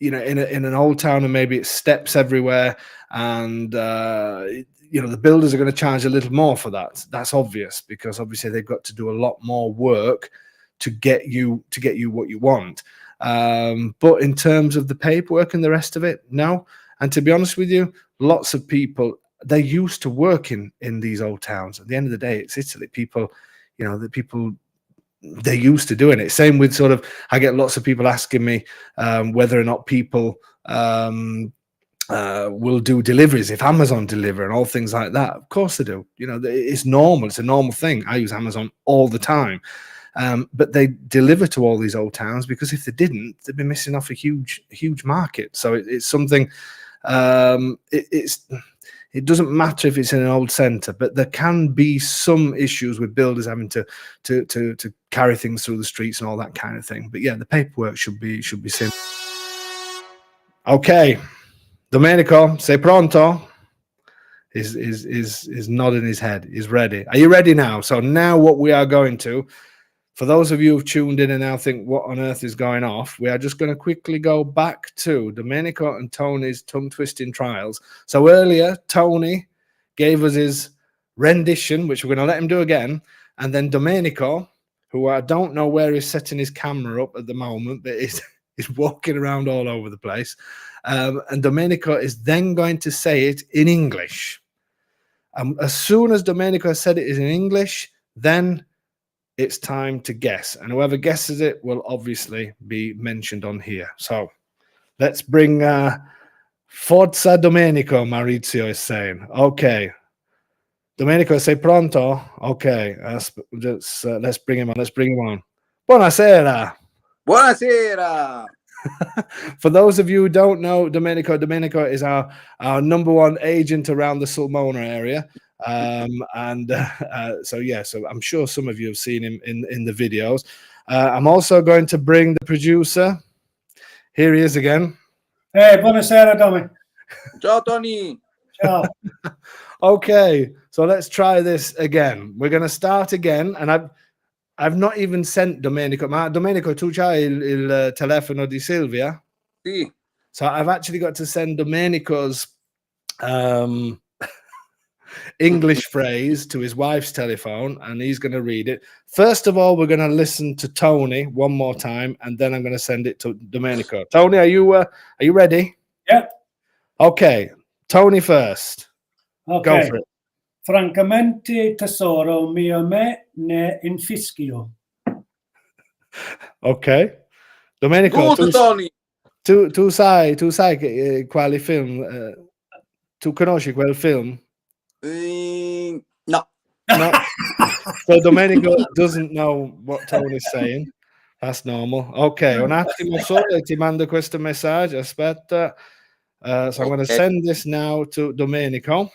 in an old town and maybe it's steps everywhere, and the builders are going to charge a little more for that. That's obvious, because obviously they've got to do a lot more work to get you what you want. But in terms of the paperwork and the rest of it, no. And to be honest with you, lots of people, they're used to working in these old towns. At the end of the day, it's Italy. People, they're used to doing it. Same with I get lots of people asking me whether or not people will do deliveries, if Amazon deliver and all things like that. Of course they do. It's normal. It's a normal thing. I use Amazon all the time. But they deliver to all these old towns, because if they didn't, they'd be missing off a huge market. So it's something. It doesn't matter if it's in an old centre, but there can be some issues with builders having to carry things through the streets and all that kind of thing. But yeah, the paperwork should be simple. Okay, Domenico, sei pronto? Is nodding his head. He's ready. Are you ready now? So now what we are going to, for those of you who've tuned in and now think, what on earth is going off? We are just going to quickly go back to Domenico and Tony's tongue-twisting trials. So earlier, Tony gave us his rendition, which we're going to let him do again. And then Domenico, who I don't know where he's setting his camera up at the moment, but he's walking around all over the place. And Domenico is then going to say it in English. As soon as Domenico said it is in English, then it's time to guess, and whoever guesses it will obviously be mentioned on here. So let's bring Forza Domenico, Maurizio is saying. Okay. Domenico, sei pronto? Okay. Let's bring him on. Buonasera. Buonasera. For those of you who don't know Domenico is our number one agent around the Sulmona area. So I'm sure some of you have seen him in the videos. I'm also going to bring the producer. Here he is again. Hey, buonasera, Domi. Ciao, Tony. Ciao. Okay, so let's try this again. We're going to start again, and I've not even sent Domenico. Ma Domenico, tu c'hai il telefono di Silvia? Sì. So I've actually got to send Domenico's English phrase to his wife's telephone, and he's going to read it. First of all, we're going to listen to Tony one more time, and then I'm going to send it to Domenico. Tony, are you ready? Yeah. Okay, Tony first. Okay. Go for it. Francamente, tesoro mio, me ne infischio. Okay. Domenico, Good, Tony. tu sai quali film? Tu conosci quel film? No. No. So Domenico doesn't know what Tony's saying. That's normal. Ok, un attimo solo e ti mando questo messaggio. Aspetta. So I'm going to send this now to Domenico.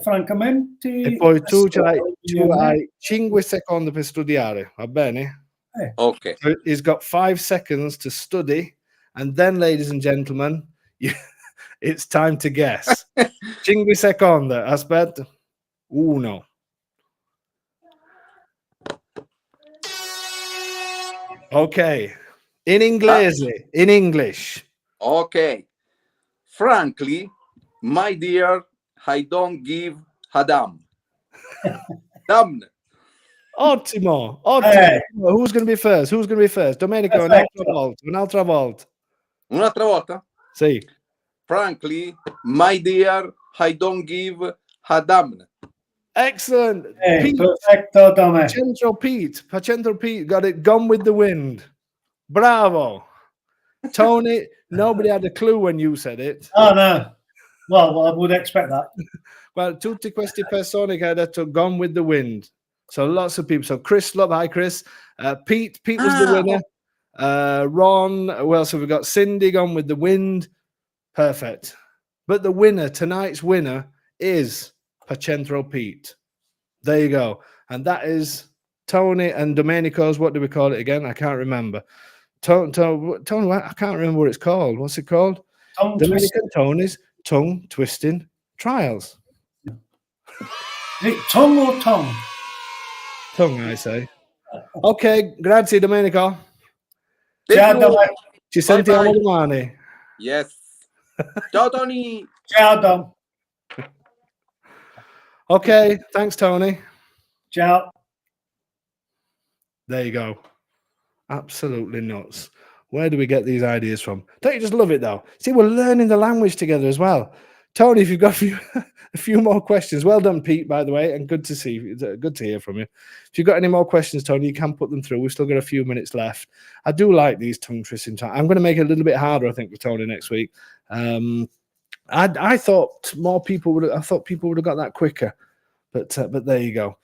Francamente, E poi tu io me. hai 5 secondi per studiare, va bene? Ok. So he's got 5 seconds to study, and then, ladies and gentlemen, it's time to guess. 5 secondi, aspetta. 1. Ok. In inglese, in English. Ok. Frankly, my dear, I don't give a damn. Damn. Ottimo. Eh. Who's going to be first? Domenico, Perfetto. un'altra volta. Un'altra volta? Sì. Frankly, my dear, I don't give a damn. Excellent. Pete. Perfetto, Tome. Pacentro Pete got it. Gone with the Wind. Bravo. Tony, nobody had a clue when you said it. Oh, no. Well, I would expect that. Well, tutti questi persone che ha detto Gone with the Wind. So lots of people. So Chris, love, hi Chris. Pete was the winner. Ron, who else have we got? Cindy, Gone with the Wind. Perfect. But the winner, tonight's winner, is Pacentro Pete. There you go. And that is Tony and Domenico's, what do we call it again? I can't remember. Tony, I can't remember what it's called. What's it called? Domenico and Tony's Tongue Twisting Trials. Is it tongue or tongue? Tongue, I say. Ok, grazie Domenico. Ciao, Tome. Ci sentiamo bye. domani. Yes. Ciao, Tony. Ciao, Dom. Okay, thanks, Tony. Ciao. There you go. Absolutely nuts. Where do we get these ideas from? Don't you just love it, though? See, we're learning the language together as well. Tony, if you've got a few more questions, well done, Pete, by the way, and good to see you. Good to hear from you. If you've got any more questions, Tony, you can put them through. We've still got a few minutes left. I do like these tongue twisting time. I'm going to make it a little bit harder, I think, for Tony next week. I thought more people would. I thought people would have got that quicker, but there you go.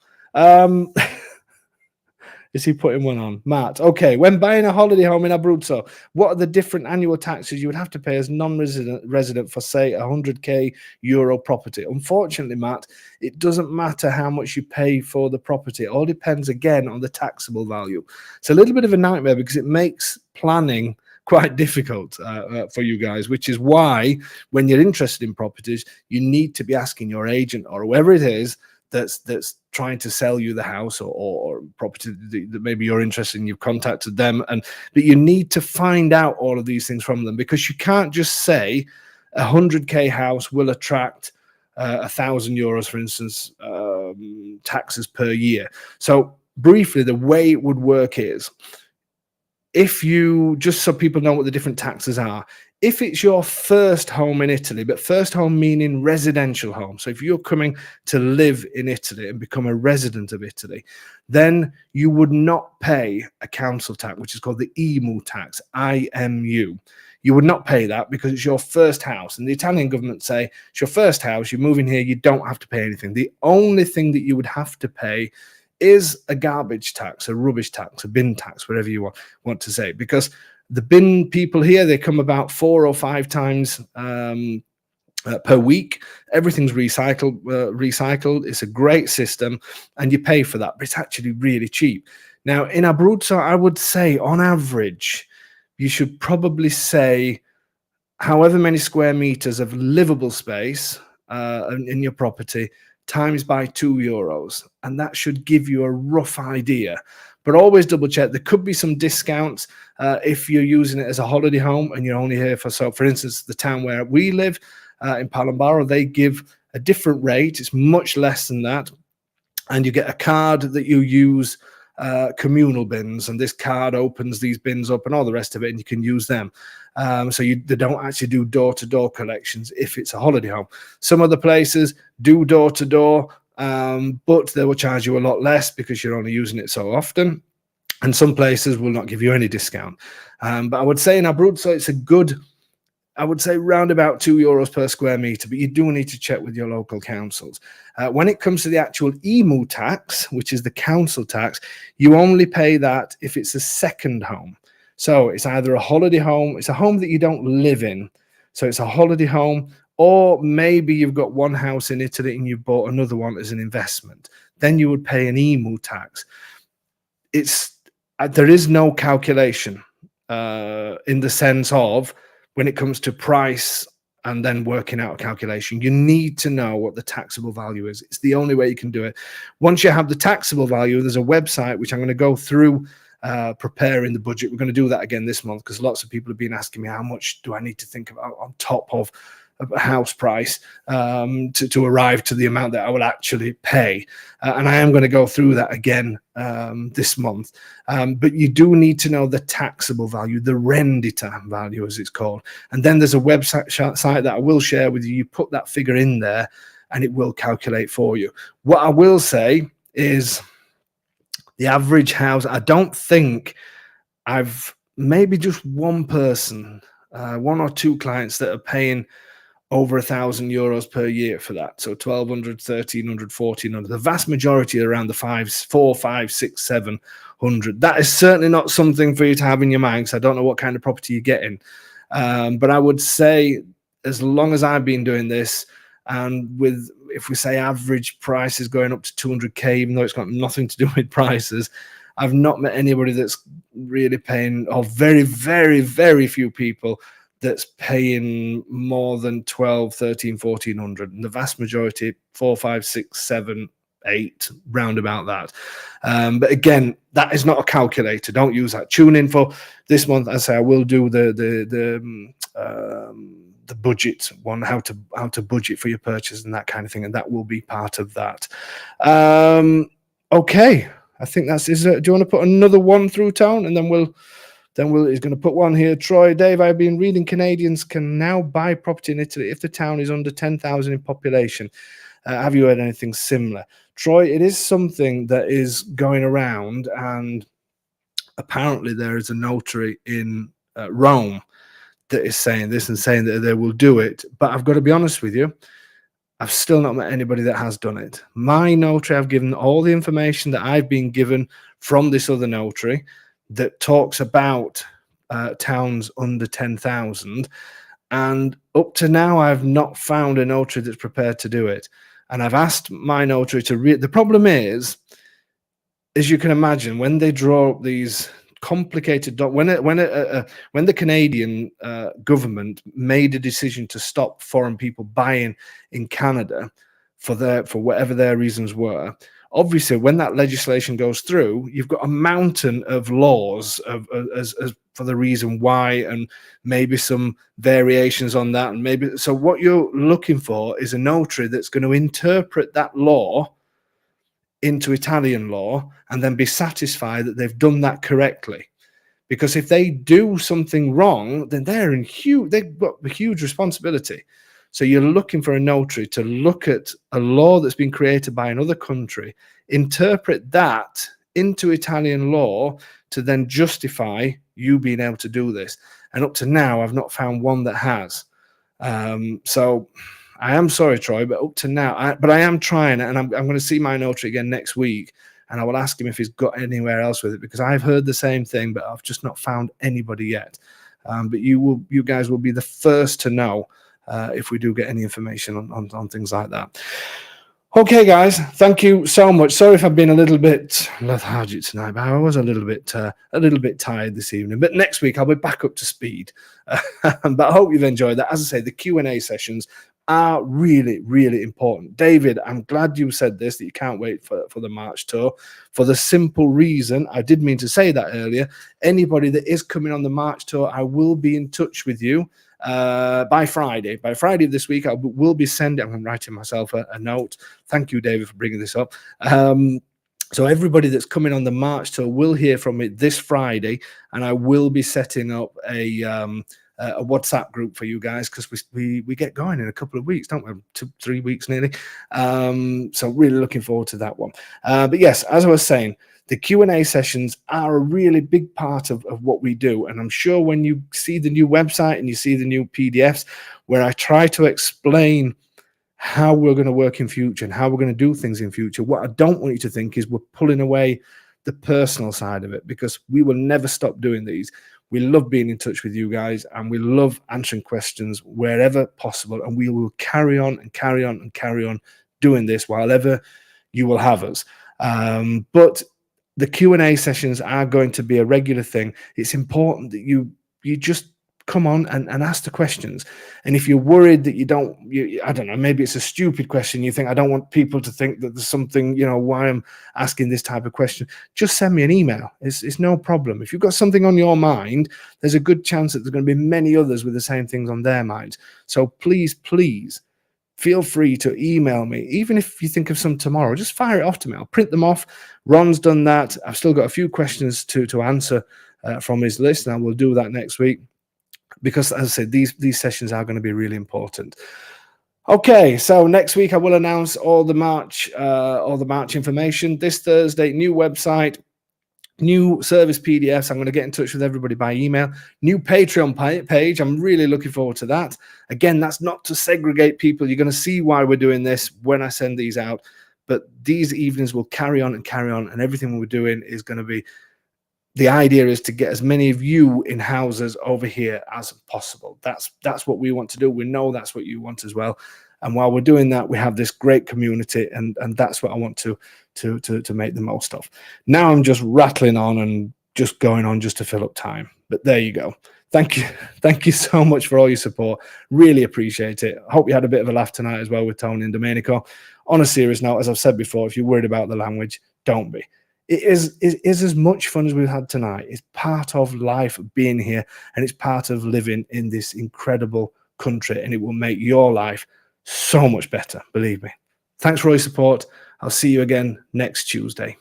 Is he putting one on? Matt, okay. When buying a holiday home in Abruzzo, what are the different annual taxes you would have to pay as non-resident for, say, 100k euro property? Unfortunately, Matt, it doesn't matter how much you pay for the property. It all depends, again, on the taxable value. It's a little bit of a nightmare because it makes planning quite difficult for you guys, which is why when you're interested in properties, you need to be asking your agent or whoever it is that's trying to sell you the house or property that maybe you're interested in. You've contacted them, but you need to find out all of these things from them, because you can't just say 100k house will attract 1,000 euros, for instance, taxes per year. So briefly, the way it would work is, if you, just so people know what the different taxes are, if it's your first home in Italy, but first home meaning residential home, so if you're coming to live in Italy and become a resident of Italy, then you would not pay a council tax, which is called the IMU tax, IMU. You would not pay that because it's your first house. And the Italian government say, it's your first house, you're moving here, you don't have to pay anything. The only thing that you would have to pay is a garbage tax, a rubbish tax, a bin tax, whatever you want to say, because the bin people here, they come about 4 or 5 times per week. Everything's recycled. It's a great system, and you pay for that, but it's actually really cheap. Now, in Abruzzo, I would say, on average, you should probably say however many square meters of livable space in your property times by €2, and that should give you a rough idea. But always double check. There could be some discounts if you're using it as a holiday home and you're only here for instance, the town where we live in Palambaro, they give a different rate. It's much less than that, and you get a card that you use, communal bins, and this card opens these bins up and all the rest of it, and you can use them. So they don't actually do door-to-door collections if it's a holiday home. Some other places do door-to-door, but they will charge you a lot less because you're only using it so often. And some places will not give you any discount. But I would say in Abruzzo, it's a good I would say round about €2 per square meter, but you do need to check with your local councils. When it comes to the actual EMU tax, which is the council tax, you only pay that if it's a second home. So it's either a holiday home, it's a home that you don't live in. So it's a holiday home, or maybe you've got one house in Italy and you've bought another one as an investment. Then you would pay an EMU tax. There is no calculation in the sense of when it comes to price and then working out a calculation. You need to know what the taxable value is. It's the only way you can do it. Once you have the taxable value, there's a website which I'm going to go through preparing the budget. We're going to do that again this month because lots of people have been asking me how much do I need to think about on top of a house price to arrive to the amount that I will actually pay. And I am going to go through that again this month. But you do need to know the taxable value, the rendita value as it's called. And then there's a website site that I will share with you. You put that figure in there and it will calculate for you. What I will say is the average house, I don't think I've maybe just one person, one or two clients that are paying over €1,000 per year for that. So 1,200, 1,300, 1,400. The vast majority are around the 4, 5, 6, 700. That is certainly not something for you to have in your mind because I don't know what kind of property you're getting. But I would say as long as I've been doing this, and with, if we say average prices going up to 200k, even though it's got nothing to do with prices, I've not met anybody that's really paying, or very, very, very few people that's paying more than 12, 13, 1,400. And the vast majority, 4, 5, 6, 7, 8, round about that. But again, that is not a calculator. Don't use that. Tune in for this month. As I say, I will do the budget one, how to budget for your purchase and that kind of thing, and that will be part of that. Okay, I think that's do you want to put another one through, Tone, and then he's going to put one here. Troy, Dave, I've been reading Canadians can now buy property in Italy if the town is under 10,000 in population. Have you heard anything similar? Troy, it is something that is going around, and apparently there is a notary in Rome that is saying this and saying that they will do it. But I've got to be honest with you, I've still not met anybody that has done it. My notary, I've given all the information that I've been given from this other notary that talks about towns under 10,000. And up to now, I've not found a notary that's prepared to do it. And I've asked my notary to read. The problem is, as you can imagine, when they draw up these complicated when the Canadian government made a decision to stop foreign people buying in Canada for whatever their reasons were, obviously when that legislation goes through, you've got a mountain of laws as for the reason why, and maybe some variations on that, and maybe so what you're looking for is a notary that's going to interpret that law into Italian law and then be satisfied that they've done that correctly. Because if they do something wrong, then they've got a huge responsibility. So you're looking for a notary to look at a law that's been created by another country, interpret that into Italian law to then justify you being able to do this. And up to now, I've not found one that has. So I am sorry, Troy, but up to now, I am trying it, and I'm going to see my notary again next week, and I will ask him if he's got anywhere else with it, because I've heard the same thing, but I've just not found anybody yet. But you guys will be the first to know if we do get any information on things like that. Okay, guys, thank you so much. Sorry if I've been a little bit lethargic tonight, but I was a little bit tired this evening. But next week I'll be back up to speed. But I hope you've enjoyed that. As I say, the Q&A sessions are really, really important. David, I'm glad you said this, that you can't wait for the March tour, for the simple reason, I did mean to say that earlier, anybody that is coming on the March tour, I will be in touch with you by Friday. By Friday of this week, I will be sending, I'm writing myself a note. Thank you, David, for bringing this up. So everybody that's coming on the March tour will hear from me this Friday, and I will be setting up a a WhatsApp group for you guys, because we get going in a couple of weeks, don't we? 2-3 weeks nearly. So really looking forward to that one. But yes, as I was saying, the Q&A sessions are a really big part of what we do. And I'm sure when you see the new website and you see the new PDFs, where I try to explain how we're going to work in future and how we're going to do things in future, what I don't want you to think is we're pulling away the personal side of it, because we will never stop doing these. We love being in touch with you guys, and we love answering questions wherever possible. And we will carry on and carry on and carry on doing this while ever you will have us. But the Q&A sessions are going to be a regular thing. It's important that you just come on and ask the questions. And if you're worried that I don't know, maybe it's a stupid question, you think, I don't want people to think that there's something, why I'm asking this type of question, just send me an email. It's no problem. If you've got something on your mind, there's a good chance that there's going to be many others with the same things on their minds. So please feel free to email me. Even if you think of some tomorrow, just fire it off to me. I'll print them off. Ron's done that. I've still got a few questions to answer from his list, and I will do that next week, because, as I said, these sessions are going to be really important. Okay, so next week I will announce all the March information. This Thursday, new website, new service PDFs. I'm going to get in touch with everybody by email. New Patreon page. I'm really looking forward to that. Again, that's not to segregate people. You're going to see why we're doing this when I send these out. But these evenings will carry on, and everything we're doing is going to be, the idea is to get as many of you in houses over here as possible. That's what we want to do. We know that's what you want as well. And while we're doing that, we have this great community, and that's what I want to make the most of. Now I'm just rattling on and just going on just to fill up time. But there you go. Thank you so much for all your support. Really appreciate it. I hope you had a bit of a laugh tonight as well with Tony and Domenico. On a serious note, as I've said before, if you're worried about the language, don't be. It is as much fun as we've had tonight. It's part of life being here, and it's part of living in this incredible country, and it will make your life so much better, believe me. Thanks for all your support. I'll see you again next Tuesday.